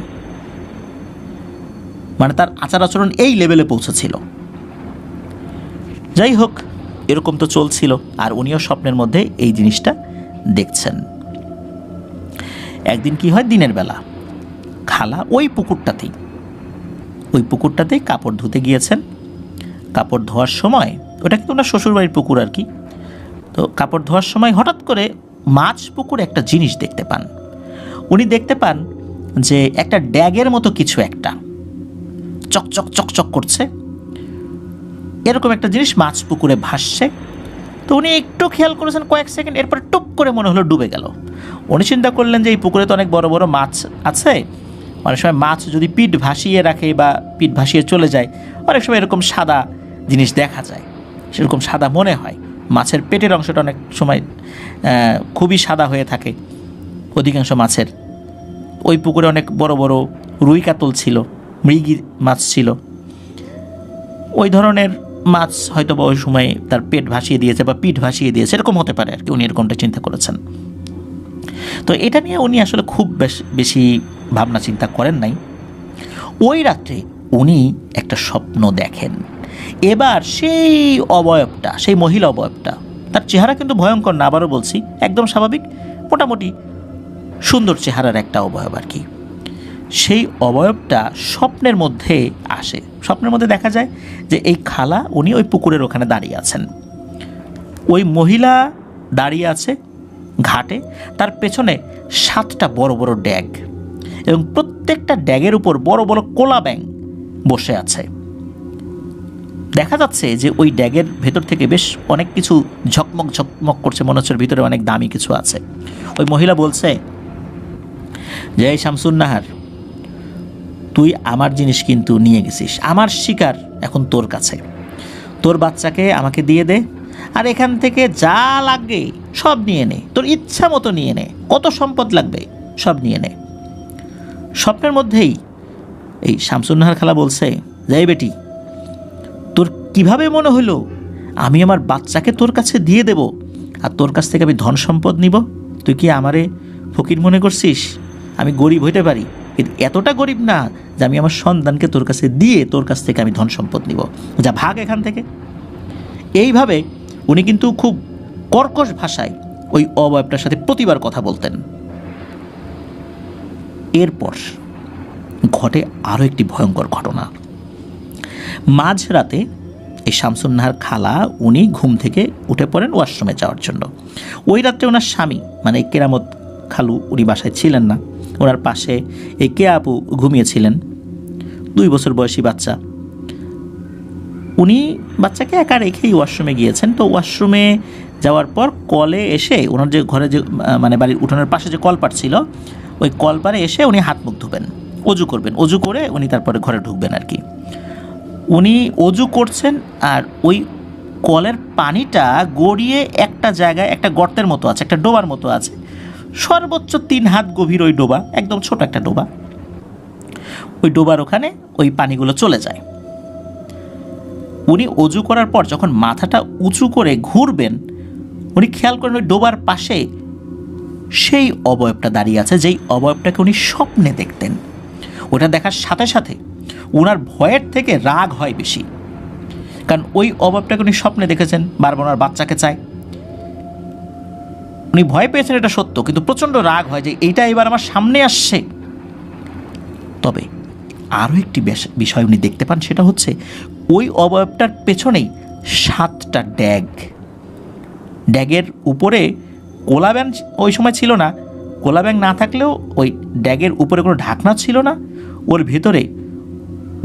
মানে তার আচার আচরণ এই লেভেলে পৌঁছেছিল। যাই হোক, এরকম তো চলছিল, আর উনিও স্বপ্নের মধ্যে এই জিনিসটা দেখছেন। একদিন কি হয়, দিনের বেলা খালা ওই পুকুরটাতেই কাপড় ধুতে গিয়েছেন। কাপড় ধোয়ার সময়, ওটা কিন্তু ওনার শ্বশুরবাড়ির পুকুর আর কি, তো কাপড় ধোয়ার সময় হঠাৎ করে মাছ পুকুরে একটা জিনিস দেখতে পান। উনি দেখতে পান যে একটা ড্যাগের মতো কিছু একটা চকচক চকচক করছে, এরকম একটা জিনিস মাছ পুকুরে ভাসছে। তো উনি একটু খেয়াল করেছেন কয়েক সেকেন্ড, এরপর টুপ করে মনে হলো ডুবে গেল। উনি চিন্তা করলেন যে এই পুকুরে তো অনেক বড় বড় মাছ আছে, অনেক সময় মাছ যদি পিঠ ভাসিয়ে রাখে বা পিঠ ভাসিয়ে চলে যায়, অনেক সময় এরকম সাদা জিনিস দেখা যায়, সেরকম সাদা মনে হয়। মাছের পেটের অংশটা অনেক সময় খুবই সাদা হয়ে থাকে অধিকাংশ মাছের। ওই পুকুরে অনেক বড় বড় রুই কাতল ছিল, মৃগী মাছ ছিল, ওই ধরনের মাছ হয়তো বা ওই সময় তার পেট ভাসিয়ে দিয়েছে বা পিঠ ভাসিয়ে দিয়েছে, এরকম হতে পারে আর কি। উনি এরকমটা চিন্তা করেছেন। তো এটা নিয়ে উনি আসলে খুব বেশি ভাবনা চিন্তা করেন নাই। ওই রাত্রে উনি একটা স্বপ্ন দেখেন। এবার সেই অবয়বটা, সেই মহিলা অবয়বটা, তার চেহারা কিন্তু ভয়ঙ্কর না, আবারও বলছি, একদম স্বাভাবিক মোটামুটি সুন্দর চেহারার একটা অবয়ব আর কি। সেই অবয়বটা স্বপ্নের মধ্যে আসে। স্বপ্নের মধ্যে দেখা যায় যে এই খালা উনি ওই পুকুরের ওখানে দাঁড়িয়ে আছেন, ওই মহিলা দাঁড়িয়ে আছে ঘাটে, তার পেছনে 7টা বড় বড় ড্যাগ, এবং প্রত্যেকটা ড্যাগের উপর বড় বড় কোলা ব্যাঙ বসে আছে। দেখা যাচ্ছে যে ওই ড্যাগের ভেতর থেকে বেশ অনেক কিছু ঝকমক ঝকমক করছে, মনে হচ্ছে ভিতরে অনেক দামি কিছু আছে। ওই মহিলা বলছে যে এই শামসুন নাহার, তুই আমার জিনিস কিন্তু নিয়ে গেছিস, আমার শিকার এখন তোর কাছে, তোর বাচ্চাকে আমাকে দিয়ে দে, আর এখান থেকে যা লাগে সব নিয়ে নে, তোর ইচ্ছা মতো নিয়ে নে, কত সম্পদ লাগবে সব নিয়ে নে। স্বপ্নের মধ্যেই এই শামসুন নাহার খালা বলছে, যাই বেটি, তোর কিভাবে মনে হলো আমি আমার বাচ্চাকে তোর কাছে দিয়ে দেব আর তোর কাছ থেকে আমি ধন সম্পদ নিব? তুই কি আমারে ফকির মনে করছিস? আমি গরিব হইতে পারি, কিন্তু এতটা গরিব না যে আমি আমার সন্তানকে তোর কাছে দিয়ে তোর কাছ থেকে আমি ধন সম্পদ নিব, যা ভাগ এখান থেকে। এইভাবে উনি কিন্তু খুব কর্কশ ভাষায় ওই অবয়বটার সাথে প্রতিবার কথা বলতেন। এরপর ঘটে আরও একটি ভয়ঙ্কর ঘটনা। মাঝরাতে এই শামসুন নাহার খালা উনি ঘুম থেকে উঠে পড়েন ওয়াশরুমে যাওয়ার জন্য। ওই রাত্রে ওনার স্বামী মানে কেরামত খালু উনি বাসায় ছিলেন না, ওনার পাশে এই কে আপু ঘুমিয়েছিলেন, 2 বছর বয়সী বাচ্চা। উনি বাচ্চাকে একা রেখেই ওয়াশরুমে গিয়েছেন। তো ওয়াশরুমে যাওয়ার পর কলে এসে ওনার যে ঘরে যে মানে বাড়ির উঠোনের পাশে যে কলপার ছিল, ওই কলপারে এসে উনি হাত মুখ ধুবেন, অজু করবেন, অজু করে উনি তারপরে ঘরে ঢুকবেন আর কি। উনি অজু করছেন আর ওই কলের পানিটা গড়িয়ে একটা জায়গায় একটা গর্তের মতো আছে, একটা ডোবার মতো আছে, সর্বোচ্চ 3 হাত গভীর ওই ডোবা, একদম ছোট একটা ডোবা। ওই ডোবার ওখানে ওই পানিগুলো চলে যায়। উনি অজু করার পর যখন মাথাটা উঁচু করে ঘুরবেন, উনি খেয়াল করেন ওই ডোবার পাশে সেই অবয়বটা দাঁড়িয়ে আছে, যেই অবয়বটাকে উনি স্বপ্নে দেখতেন। ওটা দেখার সাথে সাথে ওনার ভয়ের থেকে রাগ হয় বেশি, কারণ ওই অবয়বটাকে উনি স্বপ্নে দেখেছেন, বারবার ওনার বাচ্চাকে চায়। উনি ভয় পেয়েছেন এটা সত্য, কিন্তু প্রচণ্ড রাগ হয় যে এইটা এবার আমার সামনে আসছে। তবে আরও একটি বিষয় উনি দেখতে পান, সেটা হচ্ছে ওই অবয়বটার পেছনেই 7টা ড্যাগ। ড্যাগের উপরে কোলা ব্যাঙ ওই সময় ছিল না, কোলা ব্যাঙ না থাকলেও ওই ড্যাগের উপরে কোনো ঢাকনা ছিল না, ওর ভেতরে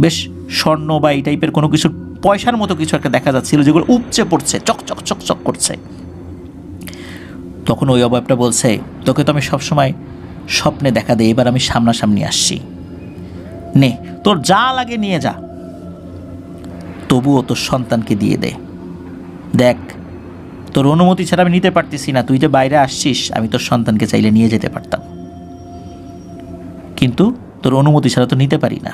বেশ স্বর্ণ বা এই টাইপের কোনো কিছু পয়সার মতো কিছু একটা দেখা যাচ্ছিল, যেগুলো উপচে পড়ছে, চকচক চকচক করছে। তখন ওই অবয়বটা বলছে, তোকে তো আমি সবসময় স্বপ্নে দেখা দেই, এবার আমি সামনাসামনি আসছি, নে তোর যা লাগে নিয়ে যা, তবুও তোর সন্তানকে দিয়ে দে। দেখ, তোর অনুমতি ছাড়া আমি নিতে পারতেছি না, তুই যে বাইরে আসছিস, আমি তোর সন্তানকে চাইলে নিয়ে যেতে পারতাম, কিন্তু তোর অনুমতি ছাড়া তো নিতে পারি না,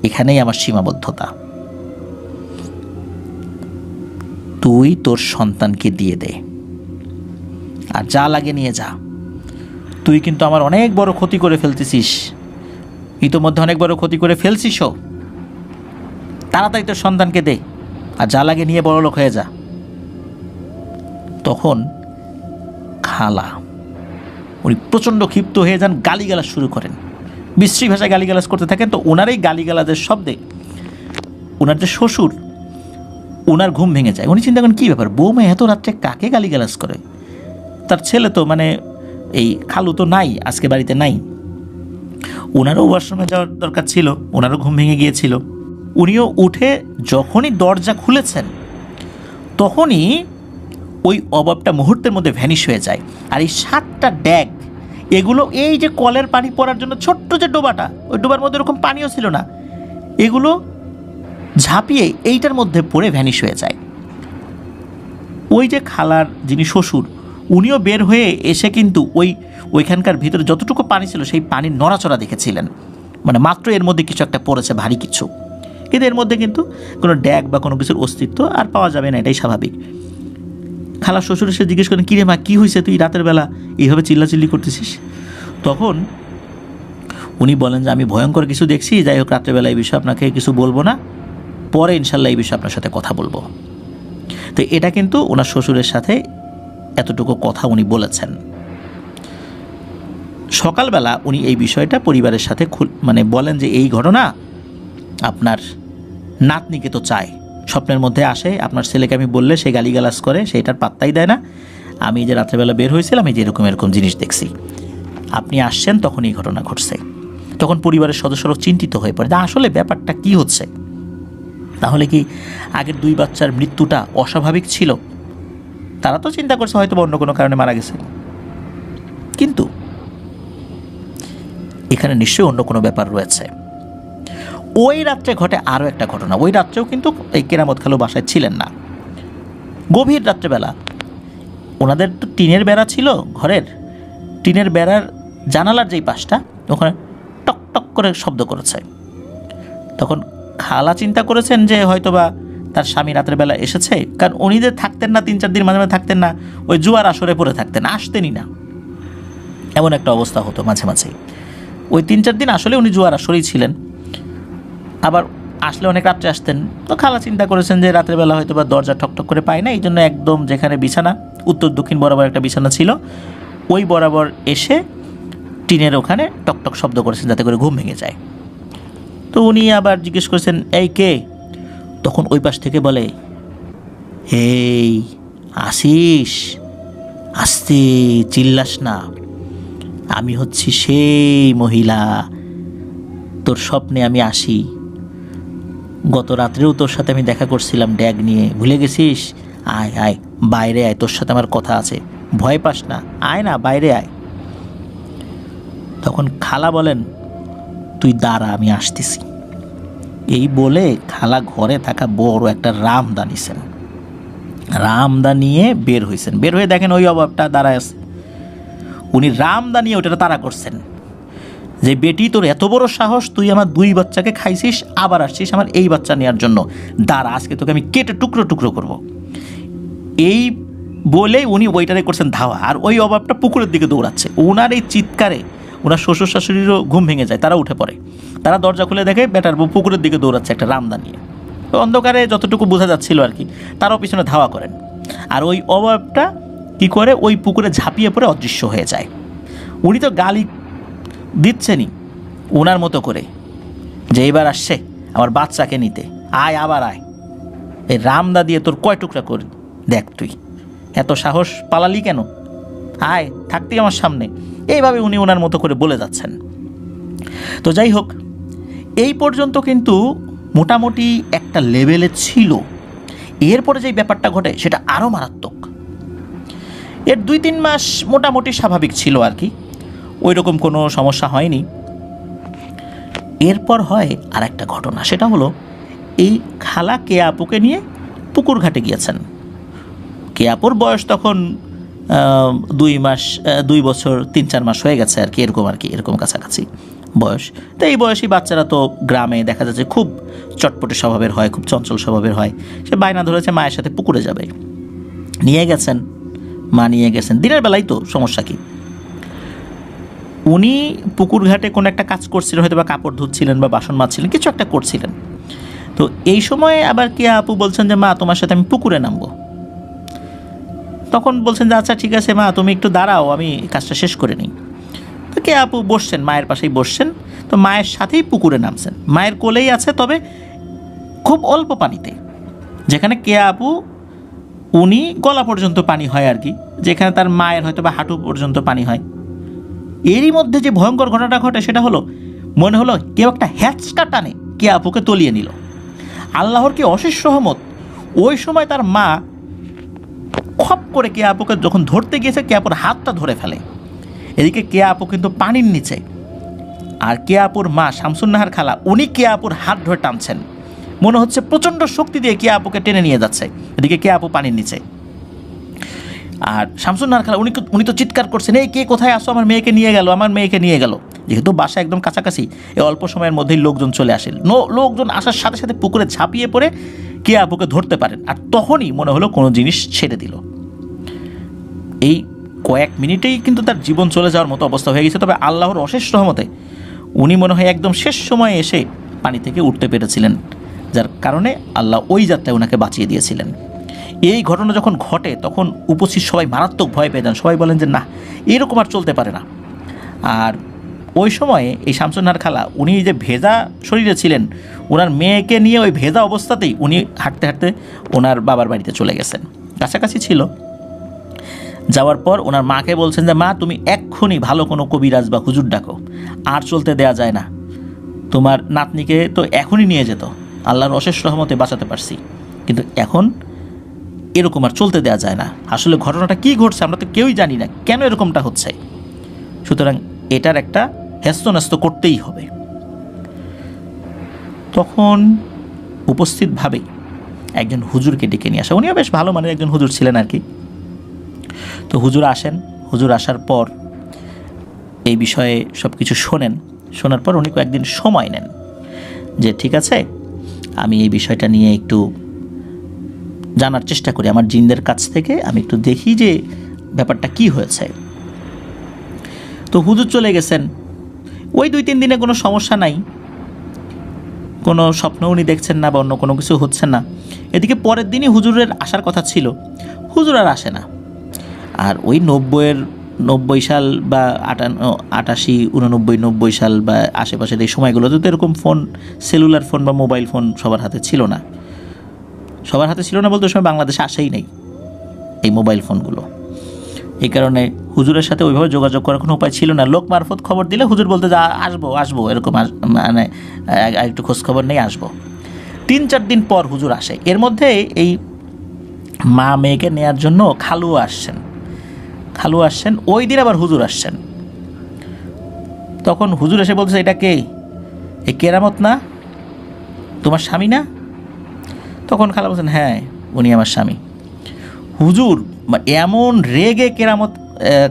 এখানেই আমার সীমাবদ্ধতা। তুই তোর সন্তানকে দিয়ে দে আর যা লাগে নিয়ে যা। তুই কিন্তু আমার অনেক বড় ক্ষতি করে ফেলতেছিস, ইতোমধ্যে অনেক বড় ক্ষতি করে ফেলছিসও, তাড়াতাড়ি তোর সন্তানকে দে আর যা লাগে নিয়ে বড়লোক হয়ে যা। তখন খালা উনি প্রচণ্ড ক্ষিপ্ত হয়ে যান, গালিগালাজ শুরু করেন, বিশ্রী ভাষায় গালিগালাজ করতে থাকেন। তো ওনার এই গালিগালাজের শব্দে ওনার যে শ্বশুর, ওনার ঘুম ভেঙে যায়। উনি চিন্তা করেন, কী ব্যাপার, বৌমা এত রাত্রে কাকে গালিগালাজ করে? তার ছেলে তো মানে এই খালু তো নাই, আজকে বাড়িতে নাই। ওনারও ওয়াশরুমে যাওয়ার দরকার ছিল, ওনারও ঘুম ভেঙে গিয়েছিল। উনিও উঠে যখনই দরজা খুলেছেন, তখনই ওই অবয়বটা মুহূর্তের মধ্যে ভ্যানিশ হয়ে যায়। আর এই 7টা ড্যাগ, এগুলো এই যে কলের পানি পড়ার জন্য ছোট্ট যে ডোবাটা, ওই ডোবার মধ্যে এরকম পানিও ছিল না, এগুলো ঝাঁপিয়ে এইটার মধ্যে পড়ে ভ্যানিশ হয়ে যায়। ওই যে খালার যিনি শ্বশুর, উনিও বের হয়ে এসে কিন্তু ওইখানকার ভিতরে যতটুকু পানি ছিল সেই পানির নড়াচড়া দেখেছিলেন, মানে মাত্র এর মধ্যে কিছু একটা পড়েছে, ভারী কিছু। কিন্তু এর মধ্যে কিন্তু কোনো ড্যাগ বা কোনো কিছুর অস্তিত্ব আর পাওয়া যাবে না, এটাই স্বাভাবিক। খালা শ্বশুর এসে জিজ্ঞেস করেন, কিরে মা, কী হয়েছে, তুই রাতের বেলা এইভাবে চিল্লাচিল্লি করতেছিস? তখন উনি বলেন যে আমি ভয়ঙ্কর কিছু দেখছি, যাই হোক রাত্রেবেলা এই বিষয়ে আপনাকে কিছু বলবো না, পরে ইনশাল্লাহ এই বিষয়ে আপনার সাথে কথা বলবো। তো এটা কিন্তু ওনার শ্বশুরের সাথে এতটুকু কথা উনি বলেছেন। সকালবেলা উনি এই বিষয়টা পরিবারের সাথে বলেন যে এই ঘটনা আপনার নাতনিকে তো চায়, স্বপ্নের মধ্যে আসে, আপনার ছেলেকে আমি বললে সে গালিগালাজ করে, সেটার পাত্তাই দেয় না। আমি যে রাত্রেবেলা বের হয়েছিলাম, এই যে এরকম জিনিস দেখছি, আপনি আসছেন তখন এই ঘটনা ঘটছে। তখন পরিবারের সদস্যরা চিন্তিত হয়ে পড়ে যে আসলে ব্যাপারটা কি হচ্ছে। তাহলে কি আগের 2 বাচ্চার মৃত্যুটা অস্বাভাবিক ছিল? তারা তো চিন্তা করছে হয়তো অন্য কোনো কারণে মারা গেছে, কিন্তু এখানে নিশ্চয়ই অন্য কোনো ব্যাপার রয়েছে। ওই রাত্রে ঘটে আরও একটা ঘটনা। ওই রাত্রেও কিন্তু এই কেরামত খালু বাসায় ছিলেন না। গভীর রাত্রেবেলা ওনাদের তো টিনের বেড়া ছিল, ঘরের টিনের বেড়ার জানালার যেই পাশটা, ওখানে টক টক করে শব্দ করেছে। তখন খালা চিন্তা করেছেন যে হয়তোবা তার স্বামী রাত্রেবেলা এসেছে, কারণ উনি যে থাকতেন না 3-4 দিন মাঝে মাঝে থাকতেন না, ওই জুয়ার আসরে পড়ে থাকতেন, আসতেনই না, এমন একটা অবস্থা হতো মাঝে মাঝে। ওই 3-4 দিন আসলে উনি জুয়ার আসরেই ছিলেন, আবার আসলে অনেক রাত্রে আসতেন। তো খালা চিন্তা করেছেন যে রাত্রেবেলা হয়তো বা দরজা ঠকঠক করে পায় না, এই জন্য একদম যেখানে বিছানা উত্তর দক্ষিণ বরাবর একটা বিছানা ছিল, ওই বরাবর এসে টিনের ওখানে টকটক শব্দ করেছেন যাতে করে ঘুম ভেঙে যায়। তো উনি আবার জিজ্ঞেস করেছেন এই কে? তখন ওই পাশ থেকে বলে, এই আসিস, আস্তে চিল্লাস না, আমি হচ্ছি সেই মহিলা, তোর স্বপ্নে আমি আসি। গত রাত্রেও তোর সাথে আমি দেখা করছিলাম ড্যাগ নিয়ে, ভুলে গেছিস? আয় আয়, বাইরে আয়, তোর সাথে আমার কথা আছে, ভয় পাস না, আয় না, বাইরে আয়। তখন খালা বলেন, তুই দাঁড়া, আমি আসতেছি। এই বলে খালা ঘরে থাকা বড় একটা রামদা নিছেন, রামদা নিয়ে বের হয়েছেন। বের হয়ে দেখেন ওই অভাবটা দাঁড়ায় আছে। উনি রামদা নিয়ে ওটা তাড়া করছেন যে বেটি, তোর এত বড় সাহস, তুই আমার 2 বাচ্চাকে খাইছিস, আবার আসছিস আমার এই বাচ্চা নেওয়ার জন্য, দাঁড়া, আজকে তোকে আমি কেটে টুকরো টুকরো করব। এই বলেই উনি ওইটারে করছেন ধাওয়া, আর ওই অভাবটা পুকুরের দিকে দৌড়াচ্ছে। ওনার এই চিৎকারে ওনার শ্বশুর শাশুড়িরও ঘুম ভেঙে যায়, তারা উঠে পড়ে। তারা দরজা খুলে দেখে বেটার বউ পুকুরের দিকে দৌড়াচ্ছে একটা রামদা নিয়ে। অন্ধকারে যতটুকু বোঝা যাচ্ছিল আর কি, তারাও পিছনে ধাওয়া করেন। আর ওই অভাবটা কি করে, ওই পুকুরে ঝাঁপিয়ে পড়ে অদৃশ্য হয়ে যায়। উনি তো গালি দিচ্ছেনই ওনার মতো করে যে এবার আসছে আমার বাচ্চাকে নিতে, আয়, আবার আয়, এই রামদা দিয়ে তোর কয় টুকরা করি দেখ, তুই এত সাহস, পালালি কেন, আয়, থাকতি আমার সামনে। এইভাবে উনি ওনার মতো করে বলে যাচ্ছেন। তো যাই হোক, এই পর্যন্ত কিন্তু মোটামুটি একটা লেভেলে ছিল। এরপরে যেই ব্যাপারটা ঘটে সেটা আরও মারাত্মক। এর 2-3 মাস মোটামুটি স্বাভাবিক ছিল আর কি, ওই রকম কোনো সমস্যা হয়নি। এরপর হয় আর একটা ঘটনা, সেটা হলো এই খালা কেয়া আপুকে নিয়ে পুকুর ঘাটে গিয়েছেন। কেয়া আপুর বয়স তখন 2 বছর 3-4 মাস হয়ে গেছে আর কি, এরকম কাছাকাছি বয়স। তো এই বয়সী বাচ্চারা তো গ্রামে দেখা যাচ্ছে খুব চটপটে স্বভাবের হয়, খুব চঞ্চল স্বভাবের হয়। সে বায়না ধরেছে মায়ের সাথে পুকুরে যাবে, নিয়ে গেছেন, মা নিয়ে গেছেন। দিনের বেলায় তো সমস্যা কি, উনি পুকুর ঘাটে কোনো একটা কাজ করছিলেন, হয়তো বা কাপড় ধুচ্ছিলেন বা বাসন মাজছিলেন, কিছু একটা করছিলেন। তো এই সময় আবার কেয়া আপু বলছেন যে মা, তোমার সাথে আমি পুকুরে নামবো। তখন বলছেন যে আচ্ছা ঠিক আছে মা, তুমি একটু দাঁড়াও, আমি কাজটা শেষ করে নিই। তো কেয়া আপু বসছেন, মায়ের পাশেই বসছেন। তো মায়ের সাথেই পুকুরে নামছেন, মায়ের কোলেই আছে, তবে খুব অল্প পানিতে, যেখানে কেয়া আপু উনি গলা পর্যন্ত পানি হয় আর কি, যেখানে তার মায়ের হয়তো বা হাঁটু পর্যন্ত পানি হয়। এরই মধ্যে যে ভয়ঙ্কর ঘটনাটা ঘটে সেটা হলো, মনে হলো কেউ একটা হ্যাচকা টানে কেয়া আপুকে তলিয়ে নিল। আল্লাহর কি অশেষ রহমত, ওই সময় তার মা খপ করে কেয়া আপুকে যখন ধরতে গিয়েছে, কেয়া আপুর হাতটা ধরে ফেলে। এদিকে কেয়া আপু কিন্তু পানির নিচে, আর কেয়া আপুর মা শামসুন্নাহার খালা, উনি কেয়া আপুর হাত ধরে টানছেন, মনে হচ্ছে প্রচণ্ড শক্তি দিয়ে কেয়া আপুকে টেনে নিয়ে যাচ্ছে। এদিকে কেয়া আপু পানির নিচে, আর শামসুন্নাহার খালা উনি তো চিৎকার করছেন, এই কে কোথায় আসো, আমার মেয়েকে নিয়ে গেল, আমার মেয়েকে নিয়ে গেল। যেহেতু বাসা একদম কাছাকাছি, এই অল্প সময়ের মধ্যেই লোকজন চলে আসেন। লোকজন আসার সাথে সাথে পুকুরে ঝাঁপিয়ে পড়ে কেয়া আপুকে ধরতে পারেন। আর তখনই মনে হলো কোনো জিনিস ছেড়ে দিল। এই কয়েক মিনিটেই কিন্তু তার জীবন চলে যাওয়ার মতো অবস্থা হয়ে গেছে। তবে আল্লাহর অশেষ রহমতে উনি মনে হয় একদম শেষ সময়ে এসে পানি থেকে উঠতে পেরেছিলেন, যার কারণে আল্লাহ ওই যাত্রায় ওনাকে বাঁচিয়ে দিয়েছিলেন। এই ঘটনা যখন ঘটে তখন উপস্থিত সবাই মারাত্মক ভয় পেয়ে যান। সবাই বলেন যে না, এরকম আর চলতে পারে না, আর ওই সময়ে এই শামসুন্নাহার খালা উনি যে ভেজা শরীরে ছিলেন, ওনার মেয়েকে নিয়ে ওই ভেজা অবস্থাতেই উনি হাঁটতে হাঁটতে ওনার বাবার বাড়িতে চলে গেছেন, কাছাকাছি ছিল। যাওয়ার পর ওনার মাকে বলছেন যে মা, তুমি এক্ষুনি ভালো কোনো কবিরাজ বা হুজুর ডাকো, আর চলতে দেয়া যায় না, তোমার নাতনিকে তো এখনই নিয়ে যেত, আল্লাহর অশেষ রহমতে বাঁচাতে পারছি, কিন্তু এখন এরকম আর চলতে দেওয়া যায় না। আসলে ঘটনাটা কী ঘটছে আমরা তো কেউই জানি না, কেন এরকমটা হচ্ছে, সুতরাং এটার একটা হেস্তন্যস্ত করতেই হবে। তখন উপস্থিতভাবেই একজন হুজুরকে ডেকে নিয়ে আসা, উনিও বেশ ভালো মানের একজন হুজুর ছিলেন আর কি। তো হুজুর আসেন, হুজুর আসার পর এই বিষয়ে সব কিছু শোনেন, শোনার পর উনি কয়েকদিন সময় নেন যে ঠিক আছে, আমি এই বিষয়টা নিয়ে একটু জানার চেষ্টা করি, আমার জিনদের কাছ থেকে আমি একটু দেখি যে ব্যাপারটা কি হয়েছে। তো হুজুর চলে গেছেন, ওই 2-3 দিনে কোনো সমস্যা নাই, কোনো স্বপ্ন উনি দেখছেন না বা অন্য কোনো কিছু হচ্ছে না। এদিকে পরের দিনই হুজুরের আসার কথা ছিল, হুজুর আর আসে না। আর ওই 90 সাল বা 88, 89, 90 সাল বা আশেপাশের এই সময়গুলোতে তো এরকম ফোন, সেলুলার ফোন বা মোবাইল ফোন সবার হাতে ছিল না। সবার হাতে ছিল না বলতে ওই সময় বাংলাদেশে আসেই নেই এই মোবাইল ফোনগুলো। এই কারণে হুজুরের সাথে ওইভাবে যোগাযোগ করার কোনো উপায় ছিল না। লোক মারফত খবর দিলে হুজুর বলতে যে আসবো এরকম, মানে একটু খোঁজ খবর নেই, আসবো। 3-4 দিন পর হুজুর আসে। এর মধ্যে এই মা মেয়েকে নেয়ার জন্য খালু আসছেন, ওই দিন আবার হুজুর আসছেন। তখন হুজুর এসে বলতেছে, এটা কে? এই কেরামত না, তোমার স্বামী না? তখন খালা বলছেন, হ্যাঁ উনি আমার স্বামী। হুজুর এমন রেগে কেরামত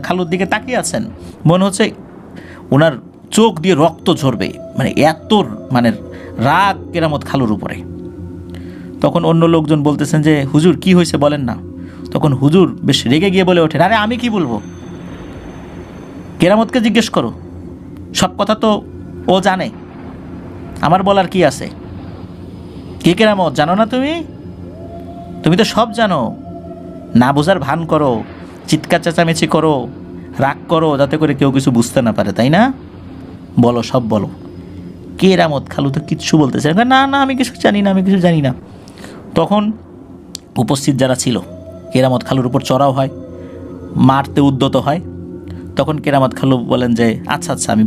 খালুর দিকে তাকিয়ে আছেন, মনে হচ্ছে ওনার চোখ দিয়ে রক্ত ঝরবে, মানে এত রাগ কেরামত খালুর উপরে। তখন অন্য লোকজন বলতেছেন যে হুজুর কি হয়েছে বলেন না। তখন হুজুর বেশ রেগে গিয়ে বলে ওঠেন, আরে আমি কি বলবো, কেরামতকে জিজ্ঞেস করো, সব কথা তো ও জানে, আমার বলার কি আছে? কে কেরামত জানো না তুমি তো সব জানো, না বোঝার ভান করো, চিৎকার চেঁচামেচি করো, রাগ করো, যাতে করে কেউ কিছু বুঝতে না পারে, তাই না? বলো, সব বলো। কেরামত খালু তো কিচ্ছু বলতেছে না, আমি কিছু জানি না। তখন উপস্থিত যারা ছিল কেরামত খালুর উপর চড়াও হয়, মারতে উদ্যত হয়। তখন কেরামত খালু বলেন যে আচ্ছা আমি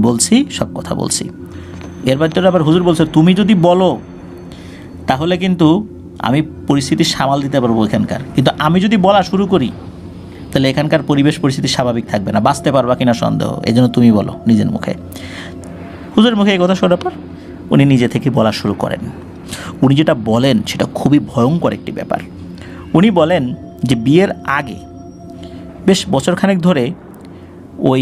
বলছি সব কথা বলছি। এর ভিতরে আবার হুজুর বলছে, তুমি যদি বলো তাহলে কিন্তু আমি পরিস্থিতি সামাল দিতে পারবো এখানকার, কিন্তু আমি যদি বলা শুরু করি তাহলে এখানকার পরিবেশ পরিস্থিতি স্বাভাবিক থাকবে না, বাঁচতে পারবা কিনা সন্দেহ, এই জন্য তুমি বলো নিজের মুখে। হুজুরের মুখে এই কথা শোনার পর উনি নিজে থেকে বলা শুরু করেন। উনি যেটা বলেন সেটা খুবই ভয়ঙ্কর একটি ব্যাপার। উনি বলেন যে বিয়ের আগে বেশ বছরখানেক ধরে ওই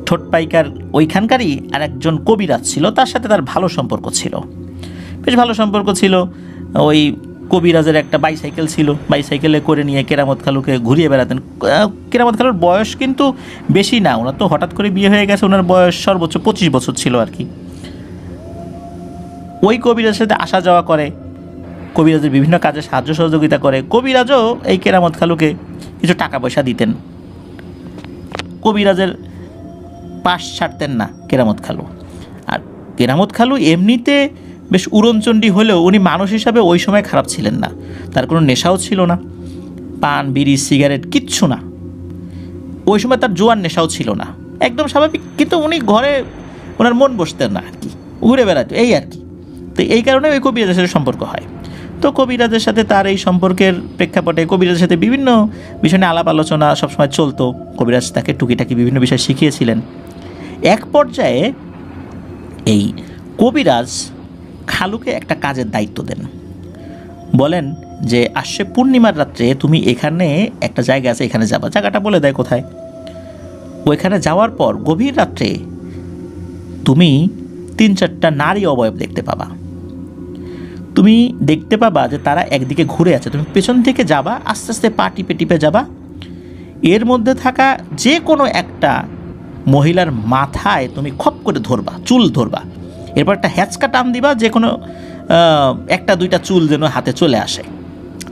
ঠোঁটপাইকার ওইখানকারই আর একজন কবিরাজ ছিল, তার সাথে তার ভালো সম্পর্ক ছিল, বেশ ভালো সম্পর্ক ছিল। ওই কবিরাজের একটা বাইসাইকেল ছিল, বাইসাইকেলে করে নিয়ে কেরামত খালুকে ঘুরিয়ে বেড়াতেন। কেরামত খালুর বয়স কিন্তু বেশি না, ওনার তো হঠাৎ করে বিয়ে হয়ে গেছে, ওনার বয়স সর্বোচ্চ 25 বছর ছিল আর কি। ওই কবিরাজের সাথে আসা যাওয়া করে, কবিরাজের বিভিন্ন কাজে সাহায্য সহযোগিতা করে। কবিরাজও এই কেরামত খালুকে কিছু টাকা পয়সা দিতেন। কবিরাজের পাশ ছাড়তেন না কেরামত খালু। আর কেরামত খালু এমনিতে বেশ উড়নচণ্ডী হলেও উনি মানুষ হিসাবে ওই সময় খারাপ ছিলেন না, তার কোনো নেশাও ছিল না, পান বিড়ি সিগারেট কিচ্ছু না, ওই সময় তার জোয়ার নেশাও ছিল না, একদম স্বাভাবিক। কিন্তু উনি ঘরে ওনার মন বসতেন না আর কি, ঘুরে বেড়াতো এই আর কি। তো এই কারণে ওই কবিরাজের সাথে সম্পর্ক হয়। তো কবিরাজের সাথে তার এই সম্পর্কের প্রেক্ষাপটে কবিরাজের সাথে বিভিন্ন বিষয় নিয়ে আলাপ আলোচনা সবসময় চলতো। কবিরাজ তাকে টুকিটাকি বিভিন্ন বিষয় শিখিয়েছিলেন। এক পর্যায়ে এই কবিরাজ খালুকে একটা কাজের দায়িত্ব দেন, বলেন যে আসছে পূর্ণিমার রাত্রে তুমি এখানে একটা জায়গা আছে, এখানে যাবা, জায়গাটা বলে দেয় কোথায়। ওইখানে যাওয়ার পর গভীর রাত্রে তুমি 3-4টা নারী অবয়ব দেখতে পাবা। তুমি দেখতে পাবা যে তারা একদিকে ঘুরে আছে, তুমি পেছন থেকে যাবা, আস্তে আস্তে পা টিপে টিপে যাবা, এর মধ্যে থাকা যে কোনো একটা মহিলার মাথায় তুমি খপ করে ধরবা, চুল ধরবা, এরপর একটা হ্যাঁচকা টান দিবা, যে কোনো 1-2টা চুল যেন হাতে চলে আসে,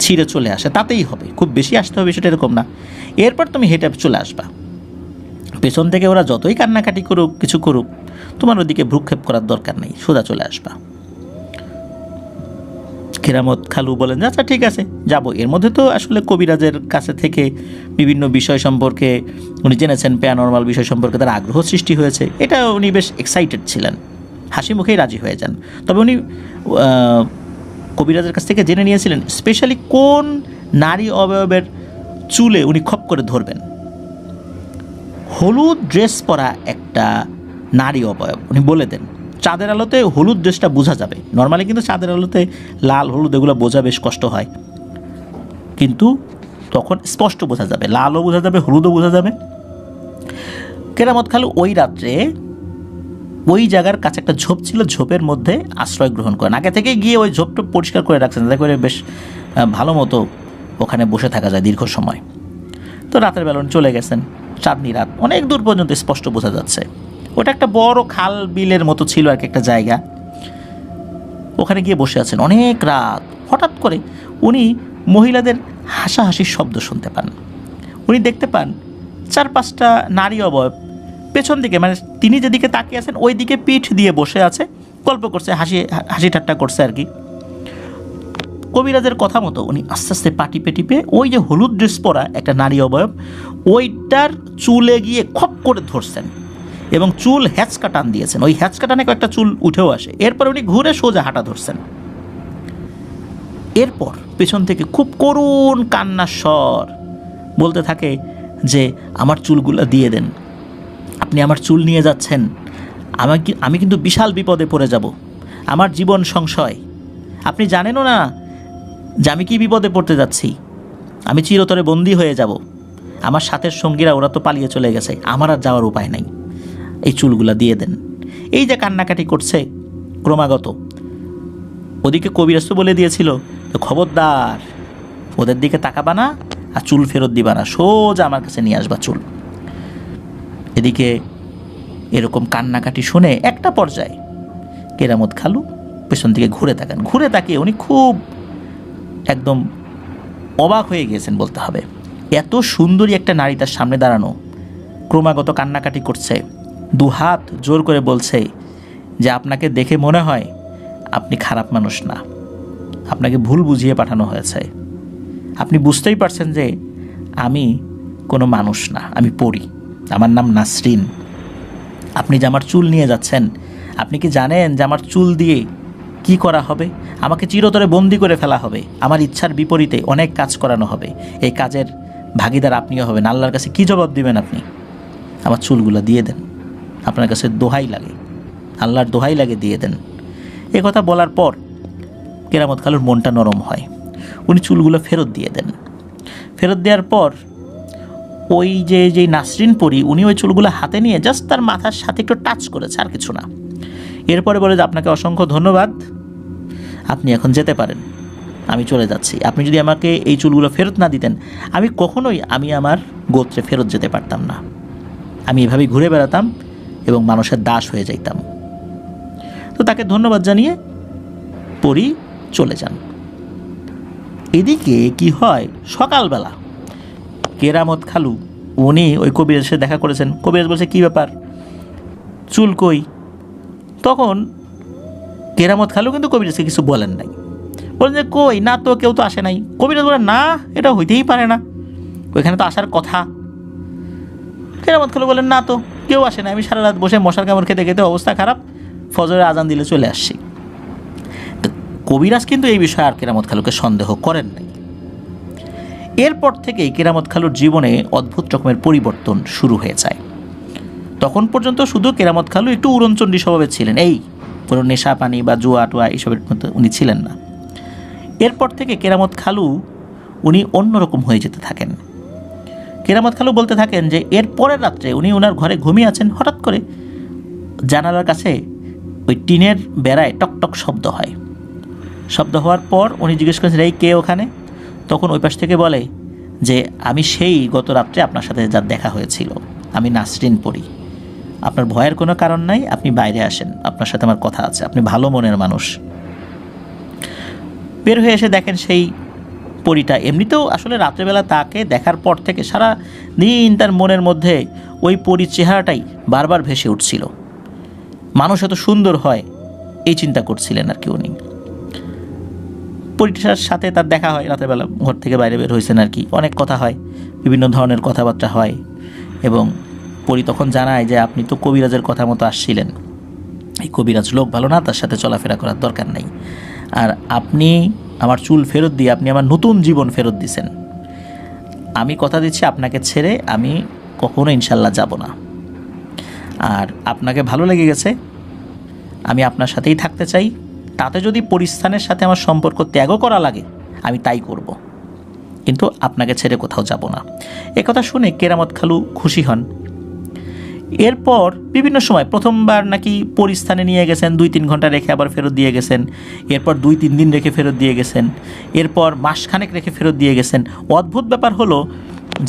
ছিঁড়ে চলে আসে, তাতেই হবে, খুব বেশি আসতে হবে সেটা এরকম না। এরপর তুমি হেঁটে চলে আসবা। পেছন থেকে ওরা যতই কান্নাকাটি করুক, কিছু করুক, তোমার ওদিকে ভ্রুক্ষেপ করার দরকার নেই, সোজা চলে আসবা। কেরামত খালু বলেন, আচ্ছা ঠিক আছে যাব। এর মধ্যে তো আসলে কবিরাজের কাছে থেকে বিভিন্ন বিষয় সম্পর্কে উনি জেনেছেন, প্যারানরমাল বিষয় সম্পর্কে তার আগ্রহ সৃষ্টি হয়েছে। এটা উনি বেশ এক্সাইটেড ছিলেন, হাসি মুখেই রাজি হয়ে যান। তবে উনি কবিরাজের কাছ থেকে জেনে নিয়েছিলেন স্পেশালি কোন নারী অবয়বের চুলে উনি খপ করে ধরবেন। হলুদ ড্রেস পরা একটা নারী অবয়ব উনি বলে দেন। চাঁদের আলোতে হলুদ ড্রেসটা বোঝা যাবে, নর্মালি কিন্তু চাঁদের আলোতে লাল হলুদ এগুলো বোঝা বেশ কষ্ট হয়, কিন্তু তখন স্পষ্ট বোঝা যাবে, লালও বোঝা যাবে, হলুদও বোঝা যাবে। কেরামত খালু ওই রাত্রে ওই জায়গার কাছে একটা ঝোপ ছিল, ঝোপের মধ্যে আশ্রয় গ্রহণ করেন। আগে থেকে গিয়ে ওই ঝোপটা পরিষ্কার করে রাখছেন, যাতে করে বেশ ভালো মতো ওখানে বসে থাকা যায় দীর্ঘ সময়। তো রাতের বেলা চলে গেছেন, চাঁদনি রাত, অনেক দূর পর্যন্ত স্পষ্ট বোঝা যাচ্ছে। ওটা একটা বড় খাল বিলের মতো ছিল আর কি একটা জায়গা। ওখানে গিয়ে বসে আছেন অনেক রাত। হঠাৎ করে উনি মহিলাদের হাসাহাসির শব্দ শুনতে পান। উনি দেখতে পান 4-5টা নারী অবয়ব পেছন দিকে, মানে তিনি যেদিকে তাকিয়ে আছেন ওই দিকে পিঠ দিয়ে বসে আছে, গল্প করছে, হাসি ঠাট্টা করছে আর কি। কবিরাজের কথা মতো উনি আস্তে আস্তে পা টিপে টিপে ওই যে হলুদ ড্রেস পরা একটা নারী অবয়ব, ওইটার চুলে গিয়ে খপ করে ধরছেন এবং চুল হ্যাঁচকা টান দিয়েছেন। ওই হ্যাঁচকা টানে কয়েকটা চুল উঠেও আসে। এরপর উনি ঘুরে সোজা হাঁটা ধরছেন। এরপর পেছন থেকে খুব করুণ কান্নার স্বর বলতে থাকে যে আমার চুলগুলো দিয়ে দেন, আপনি আমার চুল নিয়ে যাচ্ছেন, আমি কিন্তু বিশাল বিপদে পড়ে যাব, আমার জীবন সংশয়, আপনি জানেনও না যে আমি কি বিপদে পড়তে যাচ্ছি, আমি চিরতরে বন্দী হয়ে যাব, আমার সাথের সঙ্গীরা ওরা তো পালিয়ে চলে গেছে, আমার আর যাওয়ার উপায় নাই, এই চুলগুলা দিয়ে দেন। এই যে কান্নাকাটি করছে ক্রমাগত, ওদিকে কবিরাজ তো বলে দিয়েছিল খবরদার ওদের দিকে তাকাবা না আর চুল ফেরত দিবা না, সোজা আমার কাছে নিয়ে আসবা চুল। এদিকে এরকম কান্নাকাটি শুনে একটা পর্যায়ে কেরামত খালু পেছন থেকে ঘুরে তাকান। ঘুরে তাকিয়ে উনি খুব একদম অবাক হয়ে গিয়েছেন বলতে হবে। এত সুন্দরী একটা নারী তার সামনে দাঁড়ানো, ক্রমাগত কান্নাকাটি করছে, দুহাত জোর করে বলছে যে আপনাকে দেখে মনে হয় আপনি খারাপ মানুষ না, আপনাকে ভুল বুঝিয়ে পাঠানো হয়েছে, আপনি বুঝতেই পারছেন যে আমি কোনো মানুষ না, আমি পড়ি, আমার নাম নাসরিন, আপনি যে আমার চুল নিয়ে যাচ্ছেন, আপনি কি জানেন যে আমার চুল দিয়ে কি করা হবে? আমাকে চিরতরে বন্দি করে ফেলা হবে, আমার ইচ্ছার বিপরীতে অনেক কাজ করানো হবে, এই কাজের ভাগিদার আপনিও হবেন, আল্লাহর কাছে কি জবাব দিবেন আপনি? আমার চুলগুলো দিয়ে দেন, আপনার কাছে দোহাই লাগে, আল্লাহর দোহাই লাগে, দিয়ে দেন। এ কথা বলার পর কেরামত খালুর মনটা নরম হয়, উনি চুলগুলো ফেরত দিয়ে দেন। ফেরত দেওয়ার পর ওই যে নাসরিন পরি উনি ওই চুলগুলো হাতে নিয়ে জাস্ট তার মাথার সাথে একটু টাচ করেছে, আর কিছু না। এরপরে বলে যে আপনাকে অসংখ্য ধন্যবাদ, আপনি এখন যেতে পারেন, আমি চলে যাচ্ছি। আপনি যদি আমাকে এই চুলগুলো ফেরত না দিতেন আমি কখনোই আমার গোত্রে ফেরত যেতে পারতাম না, আমি এভাবেই ঘুরে বেড়াতাম এবং মানুষের দাস হয়ে যাইতাম। তো তাকে ধন্যবাদ জানিয়ে পরি চলে যান। এদিকে কি হয়, সকালবেলা কেরামত খালু উনি ওই কবিরাজের সাথে দেখা করেছেন। কবিরাজ বলছে কী ব্যাপার, চুল কই? তখন কেরামত খালু কিন্তু কবিরাজকে কিছু বলেন নাই, বলেন যে কই না তো, কেউ তো আসে নাই। কবিরাজ বলেন না, এটা হইতেই পারে না, ওইখানে তো আসার কথা। কেরামত খালু বলেন না তো, কেউ আসে না, আমি সারা রাত বসে মশার কামড় খেতে খেতে অবস্থা খারাপ, ফজরের আজান দিলে চলে আসছি। তো কবিরাজ কিন্তু এই বিষয়ে আর কেরামত খালুকে সন্দেহ করেন নাই। এরপর থেকেই কেরামত খালুর জীবনে অদ্ভুত রকমের পরিবর্তন শুরু হয়ে যায়। তখন পর্যন্ত শুধু কেরামত খালু একটু উড়নচণ্ডী স্বভাবের ছিলেন, এই কোনো নেশা পানি বা জুয়া টুয়া এইসবের মধ্যে উনি ছিলেন না। এরপর থেকে কেরামত খালু উনি অন্যরকম হয়ে যেতে থাকেন। কেরামত খালু বলতে থাকেন যে এর পরের রাত্রে উনি ওনার ঘরে ঘুমিয়ে আছেন, হঠাৎ করে জানালার কাছে ওই টিনের বেড়ায় টকটক শব্দ হয়। শব্দ হওয়ার পর উনি জিজ্ঞেস করেছেন এই কে ওখানে? তখন ওই পাশ থেকে বলে যে আমি সেই গত রাত্রে আপনার সাথে যার দেখা হয়েছিল, আমি নাসরিন পড়ি, আপনার ভয়ের কোনো কারণ নাই, আপনি বাইরে আসেন, আপনার সাথে আমার কথা আছে, আপনি ভালো মনের মানুষ। বের হয়ে এসে দেখেন সেই পরীটা এমনিতেও আসলে রাত্রেবেলা তাকে দেখার পর থেকে সারা দিন তার মনের মধ্যে ওই পরীর চেহারাটাই বারবার ভেসে উঠছিল। মানুষ এত সুন্দর হয় এই চিন্তা করছিলেন আর কি উনি। পরীটার সাথে তার দেখা হয় রাত্রেবেলা, ঘর থেকে বাইরে বের হয়েছেন আর কি, অনেক কথা হয়, বিভিন্ন ধরনের কথাবার্তা হয়। এবং পরী তখন জানায় যে আপনি তো কবিরাজের কথা মতো আসছিলেন, এই কবিরাজ লোক ভালো না, তার সাথে চলাফেরা করার দরকার নেই। আর আপনি আমার চুল ফেরত দিয়ে আপনি আমার নতুন জীবন ফেরত দিয়েছেন। আমি কথা দিচ্ছি আপনাকে ছেড়ে আমি কখনো ইনশাল্লাহ যাব না। আর আপনাকে ভালো লেগে গেছে, আমি আপনার সাথেই থাকতে চাই, তাতে যদি পরিস্থানের সাথে আমার সম্পর্ক ত্যাগও করা লাগে আমি তাই করব, কিন্তু আপনাকে ছেড়ে কোথাও যাব না। একথা শুনে কেরামত খালু খুশি হন। এরপর বিভিন্ন সময় প্রথমবার নাকি পরিস্থানে নিয়ে গেছেন, 2-3 ঘন্টা রেখে আবার ফেরত দিয়ে গেছেন, এরপর 2-3 দিন রেখে ফেরত দিয়ে গেছেন, এরপর মাসখানেক রেখে ফেরত দিয়ে গেছেন। অদ্ভুত ব্যাপার হলো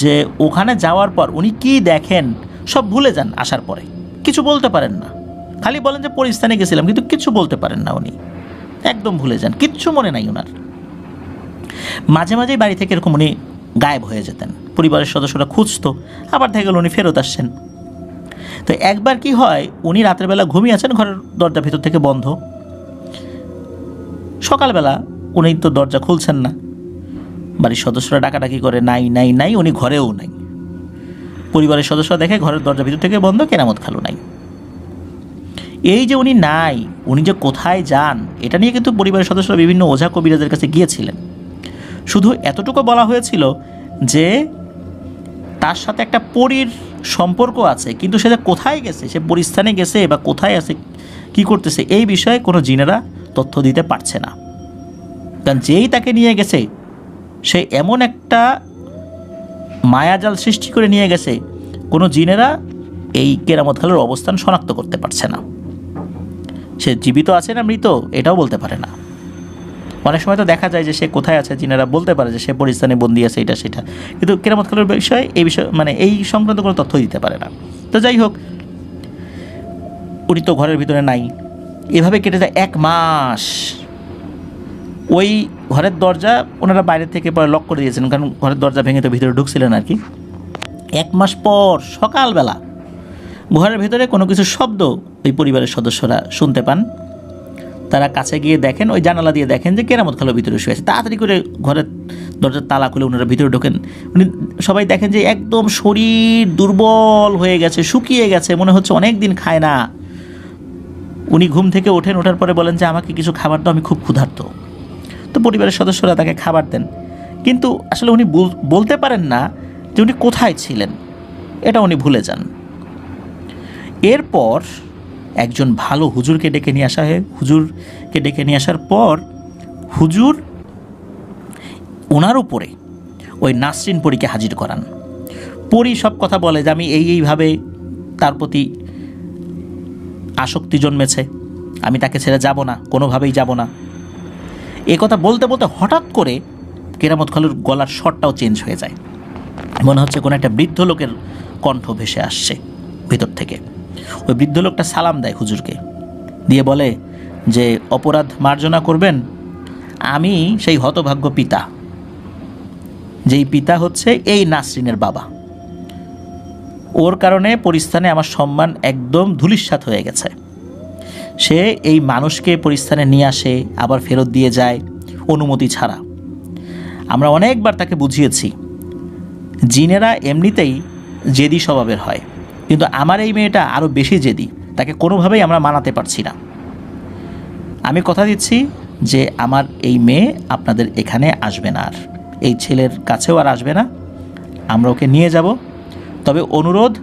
যে ওখানে যাওয়ার পর উনি কি দেখেন সব ভুলে যান। আসার পরে কিছু বলতে পারেন না, খালি বলেন যে পরিস্থানে গেছিলাম, কিন্তু কিছু বলতে পারেন না উনি, একদম ভুলে যান, কিচ্ছু মনে নাই ওনার। মাঝে মাঝেই বাড়ি থেকে এরকম উনি গায়েব হয়ে যেতেন, পরিবারের সদস্যরা খুঁজতো, আবার দেখা গেল উনি ফেরত আসছেন। তো একবার কি হয়, উনি রাত্রেবেলা ঘুমিয়ে আছেন, ঘরের দরজা ভিতর থেকে বন্ধ। সকালবেলা উনি তো দরজা খুলছেন না, বাড়ির সদস্যরা ডাকাডাকি করে নাই নাই নাই, উনি ঘরেও নাই। পরিবারের সদস্যরা দেখে ঘরের দরজা ভিতর থেকে বন্ধ, কেরামত খালু নাই। এই যে উনি নাই, উনি যে কোথায় যান এটা নিয়ে কিন্তু পরিবারের সদস্যরা বিভিন্ন ওঝা কবিরাজের কাছে গিয়েছিলেন। শুধু এতটুকু বলা হয়েছিল যে তার সাথে একটা পরীর সম্পর্ক আছে, কিন্তু সে যে কোথায় গেছে, সে পরিস্থানে গেছে বা কোথায় আছে, কি করতেছে, এই বিষয়ে কোনো জিনেরা তথ্য দিতে পারছে না। কারণ যেই তাকে নিয়ে গেছে সে এমন একটা মায়াজাল সৃষ্টি করে নিয়ে গেছে, কোনো জিনেরা এই কেরামত খালুর অবস্থান শনাক্ত করতে পারছে না। সে জীবিত আছে না মৃত এটাও বলতে পারে না। অনেক সময় তো দেখা যায় যে সে কোথায় আছে, জিনেরা বলতে পারে যে সে পরিস্থানে বন্দী আছে, এটা সেটা, কিন্তু কেরামত খালুর বিষয়ে এই বিষয়ে মানে এই সংক্রান্ত কোনো তথ্য দিতে পারে না। তো যাই হোক, উনি তো ঘরের ভিতরে নাই। এভাবে কেটে যায় 1 মাস। ওই ঘরের দরজা ওনারা বাইরে থেকে পরে লক করে দিয়েছিলেন, কারণ ঘরের দরজা ভেঙে তো ভিতরে ঢুকছিলেন আর কি। 1 মাস পর সকালবেলা ঘরের ভেতরে কোনো কিছু শব্দ ওই পরিবারের সদস্যরা শুনতে পান। তারা কাছে গিয়ে দেখেন, ওই জানালা দিয়ে দেখেন যে কেরামত খালু ভিতরে শুয়ে আছে। তাড়াতাড়ি করে ঘরের দরজার তালা খুলে ওনারা ভিতরে ঢোকেন। উনি সবাই দেখেন যে একদম শরীর দুর্বল হয়ে গেছে, শুকিয়ে গেছে, মনে হচ্ছে অনেক দিন খায় না। উনি ঘুম থেকে ওঠেন, ওঠার পরে বলেন যে আমাকে কিছু খাবার দাও, আমি খুব ক্ষুধার্ত। তো পরিবারের সদস্যরা তাকে খাবার দেন, কিন্তু আসলে উনি বলতে পারেন না যে উনি কোথায় ছিলেন, এটা উনি ভুলে যান। এরপর একজন ভালো হুজুরকে ডেকে নিয়ে আসা হয়। হুজুরকে ডেকে নিয়ে আসার পর হুজুর ওনার উপরে ওই নাসরিন পরীকে হাজির করান। পরী সব কথা বলে যে আমি এইভাবে তার প্রতি আসক্তি জন্মেছে, আমি তাকে ছেড়ে যাব না, কোনোভাবেই যাব না। এ কথা বলতে বলতে হঠাৎ করে কেরামত খালুর গলার স্বরটাও চেঞ্জ হয়ে যায়। মনে হচ্ছে কোনো একটা বৃদ্ধ লোকের কণ্ঠ ভেসে আসছে ভিতর থেকে। ওই বৃদ্ধ লোকটা সালাম দেয় হুজুরকে, দিয়ে বলে যে অপরাধ মার্জনা করবেন, আমি সেই হতভাগ্য পিতা, যেই পিতা হচ্ছে এই নাসরিনের বাবা। ওর কারণে পরিস্থানে আমার সম্মান একদম ধূলিসাৎ হয়ে গেছে। সে এই মানুষকে পরিস্থানে নিয়ে আসে, আবার ফেরত দিয়ে যায় অনুমতি ছাড়া। আমরা অনেকবার তাকে বুঝিয়েছি, জিনেরা এমনিতেই জেদি স্বভাবের হয়, কিন্তু আমার এই মেয়েটা আরও বেশি জেদি, তাকে কোনোভাবেই আমরা মানাতে পারছি না। আমি কথা দিচ্ছি যে আমার এই মেয়ে আপনাদের এখানে আসবে না, আর এই ছেলের কাছেও আর আসবে না। আমরা ওকে নিয়ে যাব, তবে অনুরোধ,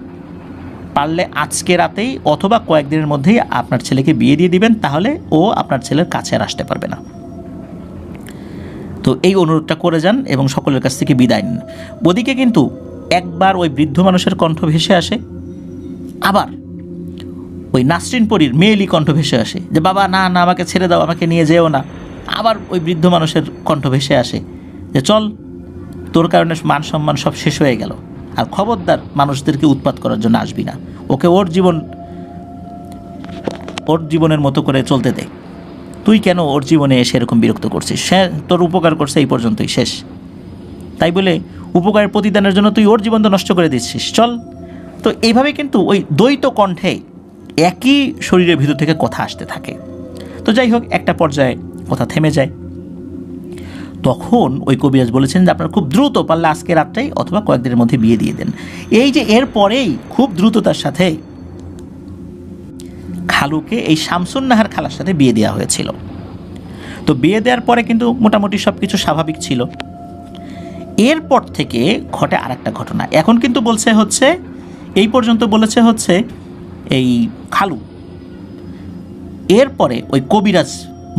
পারলে আজকে রাতেই অথবা কয়েকদিনের মধ্যেই আপনার ছেলেকে বিয়ে দিয়ে দিবেন, তাহলে ও আপনার ছেলের কাছে আর আসতে পারবে না। তো এই অনুরোধটা করে যান এবং সকলের কাছ থেকে বিদায় নিন। ওদিকে কিন্তু একবার ওই বৃদ্ধ মানুষের কণ্ঠ ভেসে আসে, আবার ওই নাসরিন পরীর মেয়েলি কণ্ঠ ভেসে আসে যে বাবা না না, আমাকে ছেড়ে দাও, আমাকে নিয়ে যেও না। আবার ওই বৃদ্ধ মানুষের কণ্ঠ ভেসে আসে যে চল, তোর কারণে মান সম্মান সব শেষ হয়ে গেল, আর খবরদার মানুষদেরকে উৎপাত করার জন্য আসবি না, ওকে ওর জীবনের মতো করে চলতে দে। তুই কেন ওর জীবনে এসে এরকম বিরক্ত করছিস? সে তোর উপকার করছে, এই পর্যন্তই শেষ। তাই বলে উপকারের প্রতিদানের জন্য তুই ওর জীবন তো নষ্ট করে দিচ্ছিস, চল। তো এইভাবে কিন্তু ওই দ্বৈত কণ্ঠে একই শরীরের ভিতর থেকে কথা আসতে থাকে। তো যাই হোক, একটা পর্যায়ে কথা থেমে যায়। তখন ওই কবিরাজ বলেছেন যে আপনার খুব দ্রুত পারলে আজকে রাতটাই অথবা কয়েকদিনের মধ্যে বিয়ে দিয়ে দেন। এই যে এর পরেই খুব দ্রুততার সাথে খালুকে এই শামসুন নাহার খালার সাথে বিয়ে দেওয়া হয়েছিল। তো বিয়ে দেওয়ার পরে কিন্তু মোটামুটি সব কিছু স্বাভাবিক ছিল। এরপর থেকে ঘটে আরেকটা ঘটনা। এখন কিন্তু বলছে হচ্ছে, এই পর্যন্ত বলেছে হচ্ছে এই খালু, এরপরে ওই কবিরাজ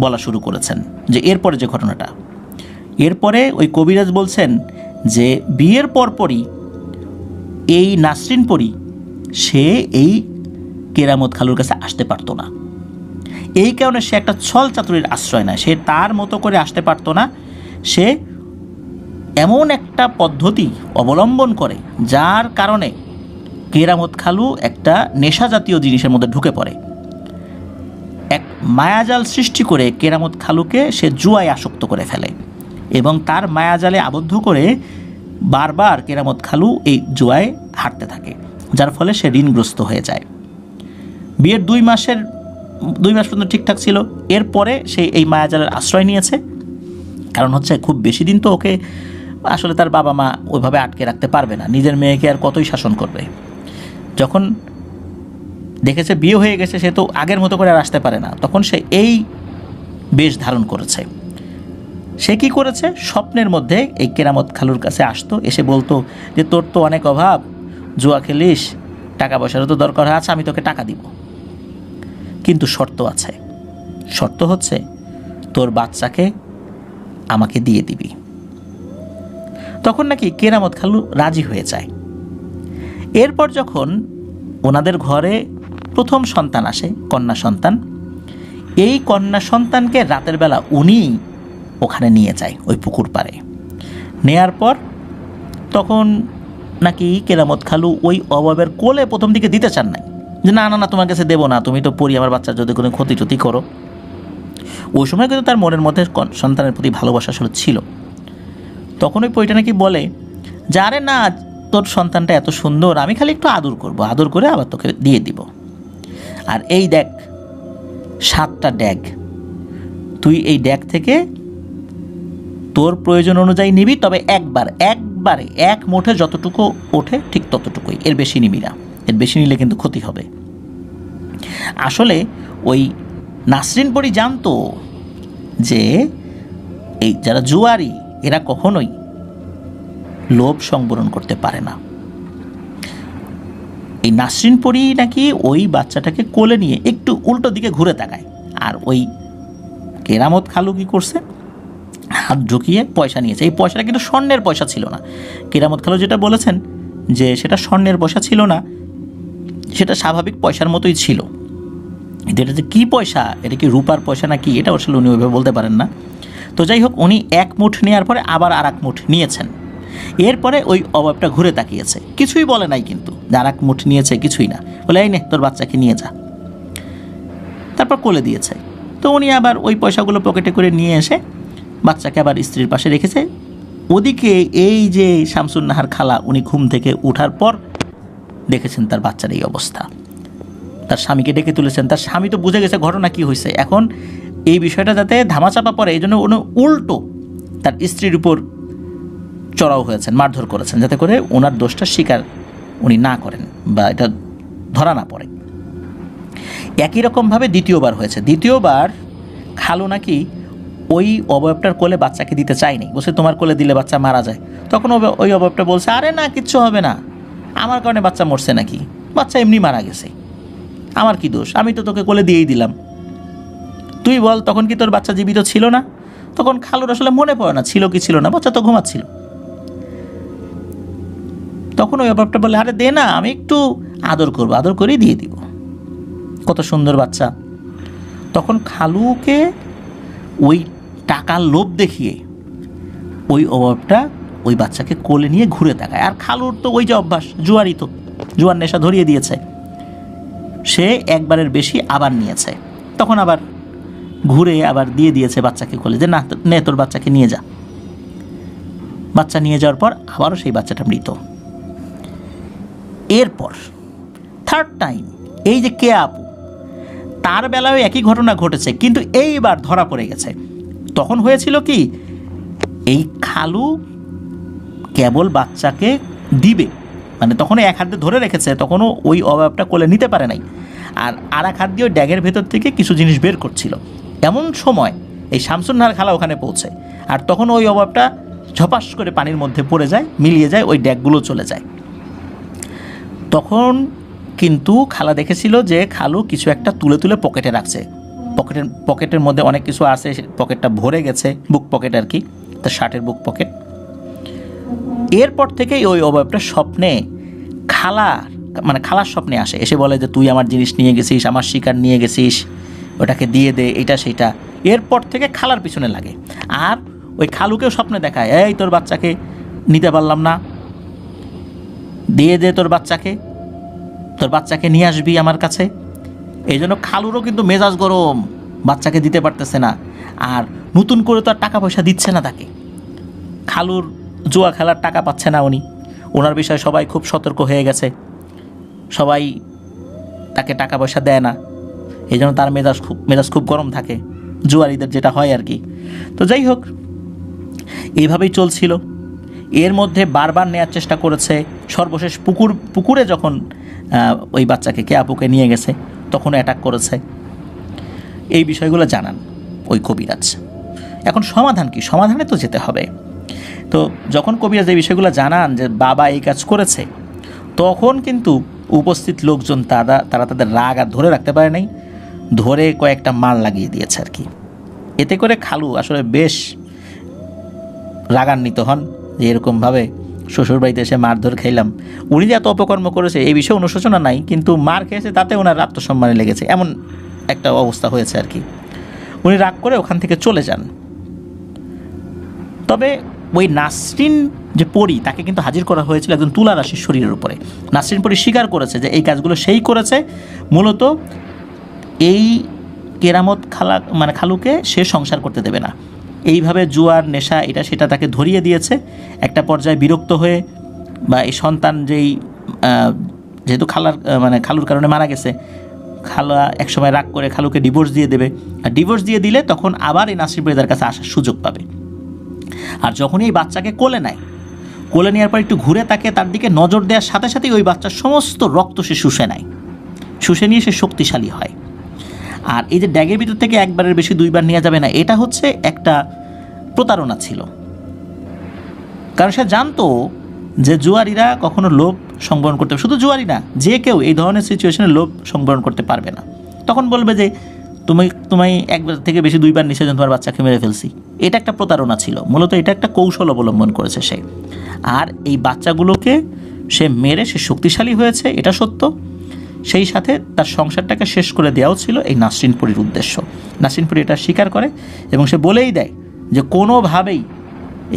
বলা শুরু করেছেন যে এরপরে যে ঘটনাটা, এরপরে ওই কবিরাজ বলছেন যে বিয়ের পরপরই এই নাসরিন পরী সে এই কেরামত খালুর কাছে আসতে পারতো না। এই কারণে সে একটা ছল চাতুরির আশ্রয় নেয়। সে তার মতো করে আসতে পারতো না। সে এমন একটা পদ্ধতি অবলম্বন করে যার কারণে কেরামত খালু একটা নেশা জাতীয় জিনিসের মধ্যে ঢুকে পড়ে। এক মায়াজাল সৃষ্টি করে কেরামত খালুকে সে জুয়ায় আসক্ত করে ফেলে এবং তার মায়াজালে আবদ্ধ করে বারবার কেরামত খালু এই জুয়ায় হারতে থাকে, যার ফলে সে ঋণগ্রস্ত হয়ে যায়। বিয়ের 2 মাস পর্যন্ত ঠিকঠাক ছিল। এরপরে সে এই মায়াজালের আশ্রয় নিয়েছে। কারণ হচ্ছে খুব বেশি দিন তো ওকে আসলে তার বাবা মা ওইভাবে আটকে রাখতে পারবে না, নিজের মেয়েকে আর কতই শাসন করবে। যখন দেখেছে বিয়ে হয়ে গেছে, সে তো আগের মতো করে আর আসতে পারে না, তখন সে এই বেশ ধারণ করেছে। সে কি করেছে, স্বপ্নের মধ্যে এই কেরামত খালুর কাছে আসতো, এসে বলতো যে তোর তো অনেক অভাব, জুয়া খেলিস, টাকা পয়সারও তো দরকার আছে, আমি তোকে টাকা দিব, কিন্তু শর্ত আছে। শর্ত হচ্ছে তোর বাচ্চাকে আমাকে দিয়ে দিবি। তখন নাকি কেরামত খালু রাজি হয়ে যায়। এরপর যখন ওনাদের ঘরে প্রথম সন্তান আসে, কন্যা সন্তান, এই কন্যা সন্তানকে রাতের বেলা উনি ওখানে নিয়ে যায় ওই পুকুর পাড়ে। নেয়ার পর তখন নাকি কেরামত খালু ওই অভাবের কোলে প্রথম দিকে দিতে চান নাই, যে না না না তোমার কাছে দেবো না, তুমি তো পড়ি আমার বাচ্চার যদি কোনো ক্ষতি টতি করো। ওই সময় কিন্তু তার মনের মধ্যে সন্তানের প্রতি ভালোবাসা আসলে ছিল। তখন ওই পইটা নাকি বলে যে আরে না, তোর সন্তানটা এত সুন্দর, আমি খালি একটু আদর করব, আদর করে আবার তোকে দিয়ে দিব। আর এই দেখ 7টা ড্যাগ, তুই এই ড্যাগ থেকে তোর প্রয়োজন অনুযায়ী নিবি, তবে একবারে এক মুঠে যতটুকু ওঠে ঠিক ততটুকুই, এর বেশি নিবি না, এর বেশি নিলে কিন্তু ক্ষতি হবে। আসলে ওই নাসরিন পরী জানতো যে এই যারা জুয়ারি এরা কখনোই লোভ সংবরণ করতে পারে না। এই নাসরিন পরী নাকি ওই বাচ্চাটাকে কোলে নিয়ে একটু উল্টো দিকে ঘুরে তাকায়, আর ওই কেরামত খালু কি করছে, হাত ঢুকিয়ে পয়সা নিয়েছে। এই পয়সাটা কিন্তু স্বর্ণের পয়সা ছিল না। কেরামত খালু যেটা বলেছেন যে সেটা স্বর্ণের পয়সা ছিল না, সেটা স্বাভাবিক পয়সার মতোই ছিল। এটা যে কী পয়সা, এটা কি রূপার পয়সা না কি, এটা আসলে উনি ওইভাবে বলতে পারেন না। তো যাই হোক, উনি 1 মুঠ নেওয়ার পরে আবার আর 1 মুঠ নিয়েছেন। এরপরে ওই অভাবটা ঘুরে তাকিয়েছে, কিছুই বলে নাই কিন্তু, আর 1 মুঠ নিয়েছে, কিছুই না, বলে এই নে তোর বাচ্চাকে নিয়ে যা। তারপর কোলে দিয়েছে। তো উনি আবার ওই পয়সাগুলো পকেটে করে নিয়ে এসে বাচ্চাকে আবার স্ত্রীর পাশে রেখেছে। ওদিকে এই যে শামসুন নাহার খালা, উনি ঘুম থেকে ওঠার পর দেখেছেন তার বাচ্চার এই অবস্থা। তার স্বামীকে ডেকে তুলেছেন। তার স্বামী তো বুঝে গেছে ঘটনা কী হয়েছে। এখন এই বিষয়টা যাতে ধামাচাপা পড়ে, এই জন্য উনি উল্টো তার স্ত্রীর উপর চড়াও হয়েছেন, মারধর করেছেন, যাতে করে ওনার দোষটা স্বীকার উনি না করেন বা এটা ধরা না পড়ে। একই রকমভাবে দ্বিতীয়বার হয়েছে। দ্বিতীয়বার খালু নাকি ওই অবয়বটার কোলে বাচ্চাকে দিতে চায়নি, বলছে তোমার কোলে দিলে বাচ্চা মারা যায়। তখন ওই অবয়বটা বলছে আরে না, কিচ্ছু হবে না, আমার কারণে বাচ্চা মরছে নাকি, বাচ্চা এমনি মারা গেছে, আমার কি দোষ, আমি তো তোকে কোলে দিয়েই দিলাম, তুই বল তখন কি তোর বাচ্চা জীবিত ছিল না? তখন খালুর আসলে মনে পড়ে না ছিল কি ছিল না, বাচ্চা তো ঘুমাচ্ছিল। তখন ওই অভাবটা বলে আরে দে না, আমি একটু আদর করবো, আদর করেই দিয়ে দিব, কত সুন্দর বাচ্চা। তখন খালুকে ওই টাকার লোভ দেখিয়ে ওই অভাবটা ওই বাচ্চাকে কোলে নিয়ে ঘুরে তাকায়। আর খালুর তো ওই যে অভ্যাস, জুয়ারি, তো জুয়ার নেশা ধরিয়ে দিয়েছে, সে একবারের বেশি আবার নিয়েছে। তখন আবার ঘুরে আবার দিয়ে দিয়েছে বাচ্চাকে কোলে, যে না নে তোর বাচ্চাকে নিয়ে যা। বাচ্চা নিয়ে যাওয়ার পর আবারও সেই বাচ্চাটা মৃত। এরপর থার্ড টাইম এই যে কে আপু, তার বেলায় একই ঘটনা ঘটেছে, কিন্তু এইবার ধরা পড়ে গেছে। তখন হয়েছিল কি, এই খালু কেবল বাচ্চাকে দিবে, মানে তখনও এক হাত দিয়ে ধরে রেখেছে, তখনও ওই অবয়বটা কোলে নিতে পারে নাই, আর এক হাত দিয়ে ওই ড্যাগের ভেতর থেকে কিছু জিনিস বের করছিল। এমন সময় এই শামসুন নাহার খালা ওখানে পৌঁছে, আর তখন ওই অবয়বটা ঝপাস করে পানির মধ্যে পড়ে যায়, মিলিয়ে যায়, ওই ড্যাগগুলো চলে যায়। তখন কিন্তু খালা দেখেছিল যে খালু কিছু একটা তুলে তুলে পকেটে রাখছে, পকেটের মধ্যে অনেক কিছু আছে, পকেটটা ভরে গেছে, বুক পকেট আর কি, তার শার্টের বুক পকেট। এরপর থেকেই ওই অবয়বটা স্বপ্নে খালার স্বপ্নে আসে, এসে বলে যে তুই আমার জিনিস নিয়ে গেছিস, আমার শিকার নিয়ে গেছিস, ওটাকে দিয়ে দে, এটা সেটা। এরপর থেকে খালার পিছনে লাগে, আর ওই খালুকেও স্বপ্নে দেখায়, এই তোর বাচ্চাকে নিতে পারলাম না, দিয়ে দে তোর বাচ্চাকে নিয়ে আসবি আমার কাছে। এই জন্য খালুরও কিন্তু মেজাজ গরম, বাচ্চাকে দিতে পারতেছে না, আর নতুন করে তো আর টাকা পয়সা দিচ্ছে না তাকে। খালুর জুয়া খেলার টাকা পাচ্ছে না উনি, ওনার বিষয়ে সবাই খুব সতর্ক হয়ে গেছে, সবাই তাকে টাকা পয়সা দেয় না, এই জন্য তার মেজাজ খুব গরম থাকে, জুয়ারিদের যেটা হয় আর কি। তো যাই হোক, এইভাবেই চলছিল। এর মধ্যে বারবার নেওয়ার চেষ্টা করেছে, সর্বশেষ পুকুরে যখন ওই বাচ্চাকে কে আপুকে নিয়ে গেছে তখন অ্যাটাক করেছে। এই বিষয়গুলো জানান ওই কবিরাজ। এখন সমাধান কি? সমাধানে তো যেতে হবে। তো যখন কবিরাজ এই বিষয়গুলো জানান যে বাবা এই কাজ করেছে, তখন কিন্তু উপস্থিত লোকজন তারা তাদের রাগ আর ধরে রাখতে পারে নাই, ধরে কয়েকটা মার লাগিয়ে দিয়েছে আর কি। এতে করে খালু আসলে বেশ রাগান্বিত হন যে এরকমভাবে শ্বশুরবাড়িতে এসে মারধর খাইলাম। উনি যে এত অপকর্ম করেছে এই বিষয়ে অনুশোচনা নাই, কিন্তু মার খেয়েছে তাতে ওনার আত্মসম্মানে লেগেছে, এমন একটা অবস্থা হয়েছে আর কি। উনি রাগ করে ওখান থেকে চলে যান। তবে ওই নাসরিন যে পরী, তাকে কিন্তু হাজির করা হয়েছিল একজন তুলা রাশির শরীরের উপরে। নাসরিন পরী স্বীকার করেছে যে এই কাজগুলো সেই করেছে, মূলত এই কেরামত খালুকে সে সংসার করতে দেবে না, এইভাবে জুয়ার নেশা এটা সেটা তাকে ধরিয়ে দিয়েছে। একটা পর্যায়ে বিরক্ত হয়ে, বা এই সন্তান যেহেতু খালুর কারণে মারা গেছে, খালা একসময় রাগ করে খালুকে ডিভোর্স দিয়ে দেবে, আর ডিভোর্স দিয়ে দিলে তখন আবার এই নাসরিন পরী তার কাছে আসার সুযোগ পাবে। আর যখনই এই বাচ্চাকে কোলে নেওয়ার পর একটু ঘুরে তার দিকে নজর দেওয়ার সাথে সাথেই ওই বাচ্চার সমস্ত রক্ত সে শুষে নেয়, শুষে নিয়ে সে শক্তিশালী হয়। আর এই যে ড্যাগের ভিতর থেকে একবারের বেশি দুইবার নেওয়া যাবে না, এটা হচ্ছে একটা প্রতারণা ছিল। কারণ সে জানতো যে জুয়ারিরা কখনো লোভ সংবরণ করতে, শুধু জুয়ারি না, যে কেউ এই ধরনের সিচুয়েশনে লোভ সংবরণ করতে পারবে না। তখন বলবে যে তুমি একবার থেকে বেশি দুইবার নিষেধ তোমার বাচ্চাকে মেরে ফেলছি। এটা একটা প্রতারণা ছিল, মূলত এটা একটা কৌশল অবলম্বন করেছে সে। আর এই বাচ্চাগুলোকে সে মেরে সে শক্তিশালী হয়েছে, এটা সত্য। সেই সাথে তার সংসারটাকে শেষ করে দেওয়াও ছিল এই নাসরিন পরীর উদ্দেশ্য। নাসরিন পরী এটা স্বীকার করে এবং সে বলেই দেয় যে কোনোভাবেই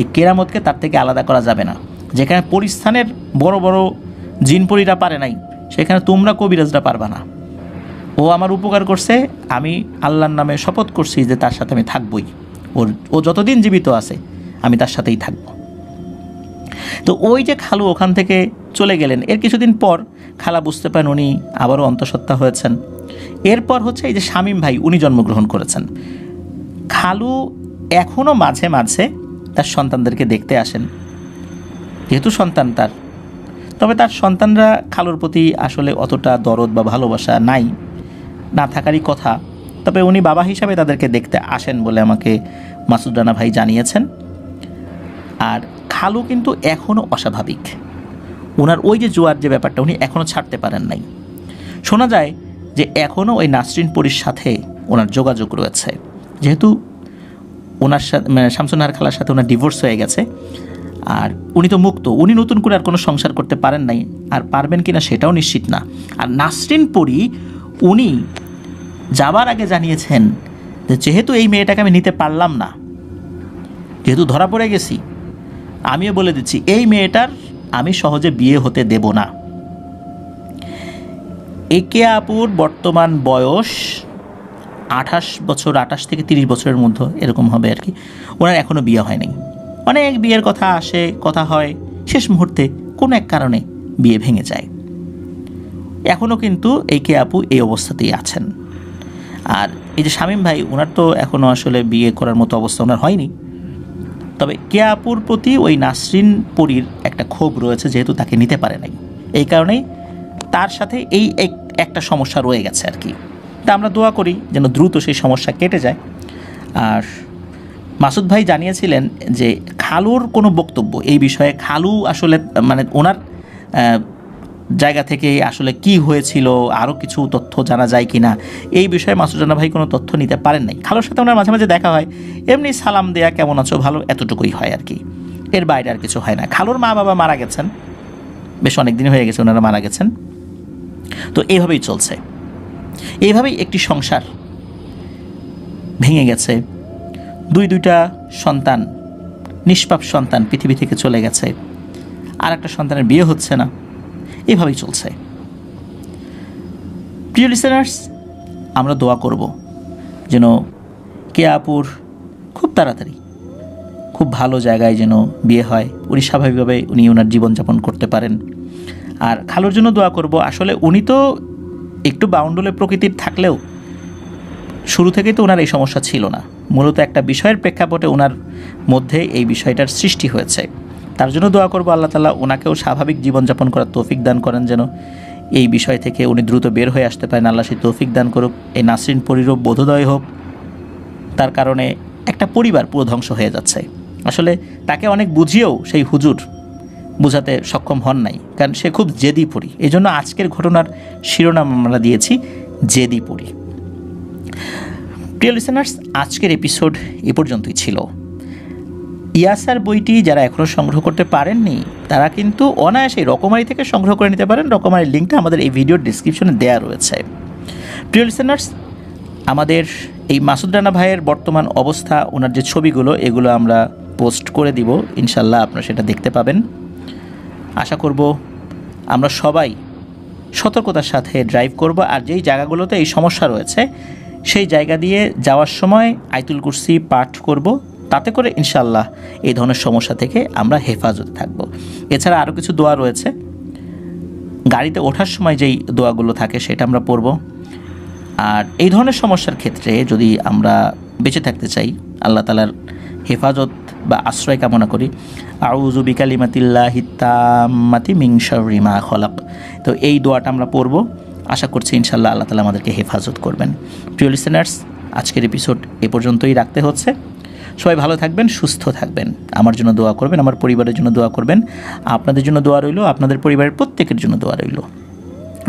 এই কেরামতকে তার থেকে আলাদা করা যাবে না। যেখানে পরিস্থানের বড় বড় জিনপরীরা পারে নাই, সেখানে তোমরা কবিরাজরা পারবা না। ও আমার উপকার করছে, আমি আল্লাহর নামে শপথ করছি যে তার সাথে আমি থাকবই, ও যতদিন জীবিত আছে আমি তার সাথেই থাকব। তো ওই যে খালু ওখান থেকে চলে গেলেন, এর কিছুদিন পর খালা বুঝতে পারেন উনি আবারও অন্তঃসত্ত্বা হয়েছেন। এরপর হচ্ছে এই যে শামীম ভাই, উনি জন্মগ্রহণ করেছেন। খালু এখনও মাঝে মাঝে তার সন্তানদেরকে দেখতে আসেন, যেহেতু সন্তান তার। তবে তার সন্তানরা খালুর প্রতি আসলে অতটা দরদ বা ভালোবাসা না থাকারই কথা। তবে উনি বাবা হিসাবে তাদেরকে দেখতে আসেন বলে আমাকে মাসুদ রানা ভাই জানিয়েছেন। আর খালু কিন্তু এখনও অস্বাভাবিক, ওনার ওই যে জুয়ার যে ব্যাপারটা উনি এখনও ছাড়তে পারেন নাই। শোনা যায় যে এখনও ওই নাসরিন পরীর সাথে ওনার যোগাযোগ রয়েছে, যেহেতু ওনার সাথে শামসুন নাহার খালার সাথে ওনার ডিভোর্স হয়ে গেছে, আর উনি তো মুক্ত, উনি নতুন করে আর কোনো সংসার করতে পারেন নাই, আর পারবেন কিনা সেটাও নিশ্চিত না। আর নাসরিন পরী উনি যাবার আগে জানিয়েছেন যে যেহেতু এই মেয়েটাকে আমি নিতে পারলাম না, যেহেতু ধরা পড়ে গেছি, আমিও বলে দিচ্ছি এই মেয়েটার আমি সহজে বিয়ে হতে দেব না। একে আপুর বর্তমান বয়স 28 বছর, 28 থেকে 30 বছরের মধ্যে এরকম হবে আর কি। ওনার এখনও বিয়ে হয় নাই, অনেক বিয়ের কথা আসে, কথা হয়, শেষ মুহূর্তে কোনো এক কারণে বিয়ে ভেঙে যায়। এখনও কিন্তু এই কে আপু এই অবস্থাতেই আছেন। আর এই যে শামীম ভাই, ওনার তো এখনও আসলে বিয়ে করার মতো অবস্থা ওনার হয়নি। তবে কে আপুর প্রতি ওই নাসরিন পরীর একটা ক্ষোভ রয়েছে, যেহেতু তাকে নিতে পারে নাই, এই কারণেই তার সাথে এই একটা সমস্যা রয়ে গেছে আর কি। তা আমরা দোয়া করি যেন দ্রুত সেই সমস্যা কেটে যায়। আর মাসুদ ভাই জানিয়েছিলেন যে খালুর কোনো বক্তব্য এই বিষয়ে, খালু আসলে মানে ওনার জায়গা থেকে আসলে কি হয়েছিল, আরও কিছু তথ্য জানা যায় কি না, এই বিষয়ে মাসুদ রানা ভাই কোনো তথ্য নিতে পারেন নাই। খালুর সাথে ওনার মাঝে মাঝে দেখা হয়, এমনি সালাম দেয়া, কেমন আছো, ভালো, এতটুকুই হয় আর কি, এর বাইরে আর কিছু হয় না। খালুর মা বাবা মারা গেছেন, বেশ অনেক দিন হয়ে গেছে ওনারা মারা গেছেন। তো এইভাবেই চলছে, এইভাবেই একটি সংসার ভেঙে গেছে। দুইটা সন্তান, নিষ্পাপ সন্তান পৃথিবী থেকে চলে গেছে, আর একটা সন্তানের বিয়ে হচ্ছে না, এভাবেই চলছে। প্রিয় লিসেনার্স, আমরা দোয়া করব যেন কে আপুর খুব তাড়াতাড়ি খুব ভালো জায়গায় যেন বিয়ে হয়, উনি স্বাভাবিকভাবে উনি ওনার জীবনযাপন করতে পারেন। আর খালুর জন্য দোয়া করব। আসলে উনি তো একটু বাউন্ডুলে প্রকৃতির থাকলেও শুরু থেকেই তো ওনার এই সমস্যা ছিল না, মূলত একটা বিষয়ের প্রেক্ষাপটে ওনার মধ্যে এই বিষয়টার সৃষ্টি হয়েছে। তার জন্য দোয়া করব আল্লাহ তাআলা ওনাকেও স্বাভাবিক জীবনযাপন করার তৌফিক দান করেন, যেন এই বিষয় থেকে উনি দ্রুত বের হয়ে আসতে পারেন। আল্লাহ সেই তৌফিক দান করুক। এই নাসরিন পরীরও বোধোদয় হোক, তার কারণে একটা পরিবার পুরো ধ্বংস হয়ে যাচ্ছে। আসলে তাকে অনেক বুঝিয়েও সেই হুজুর বোঝাতে সক্ষম হন নাই, কারণ সে খুব জেদি পরী। এই জন্য আজকের ঘটনার শিরোনাম আমরা দিয়েছি জেদি পরী। প্রিয় লিসেনার্স, আজকের এপিসোড এ পর্যন্তই ছিল। ইয়াসার বইটি যারা এখনও সংগ্রহ করতে পারেননি, তারা কিন্তু অনায়াসে রকমারি থেকে সংগ্রহ করে নিতে পারেন। রকমারির লিঙ্কটা আমাদের এই ভিডিওর ডিসক্রিপশনে দেওয়া রয়েছে। প্রিয় লিসেনার্স, আমাদের এই মাসুদ রানা ভাইয়ের বর্তমান অবস্থা, ওনার যে ছবিগুলো, এগুলো আমরা পোস্ট করে দিব, ইনশাল্লাহ আপনারা সেটা দেখতে পাবেন। আশা করব আমরা সবাই সতর্কতার সাথে ড্রাইভ করব, আর যেই জায়গাগুলোতে এই সমস্যা রয়েছে সেই জায়গা দিয়ে যাওয়ার সময় আয়াতুল কুরসি পাঠ করব, তাতে করে ইনশাল্লাহ এই ধরনের সমস্যা থেকে আমরা হেফাজতে থাকব। এছাড়া আরও কিছু দোয়া রয়েছে, গাড়িতে ওঠার সময় যেই দোয়াগুলো থাকে সেটা আমরা পড়ব। আর এই ধরনের সমস্যার ক্ষেত্রে যদি আমরা বেঁচে থাকতে চাই, আল্লাহ তাআলার হেফাজত বা আশ্রয় কামনা করি, আউযু বিকালিমাতিল্লাহি তাম্মাতি মিন শাররি মা খলাক, তো এই দোয়াটা আমরা পড়ব। আশা করছি ইনশাল্লাহ আল্লাহ তাআলা আমাদেরকে হেফাজত করবেন। প্রিয় লিসেনার্স, আজকের এপিসোড এ পর্যন্তই রাখতে হচ্ছে। সবাই ভালো থাকবেন, সুস্থ থাকবেন, আমার জন্য দোয়া করবেন, আমার পরিবারের জন্য দোয়া করবেন, আপনাদের জন্য দোয়া রইল, আপনাদের পরিবারের প্রত্যেকের জন্য দোয়া রইল।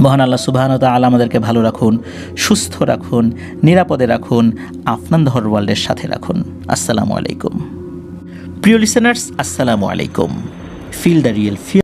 মহান আল্লাহ সুবহানাহু ওয়া তাআলা আমাদেরকে ভালো রাখুন, সুস্থ রাখুন, নিরাপদে রাখুন, আফনান দ্য ওয়ার্ল্ডের সাথে রাখুন। আসসালামু আলাইকুম। প্রিয় লিসেনার্স, আসসালামু আলাইকুম। Feel the real fear.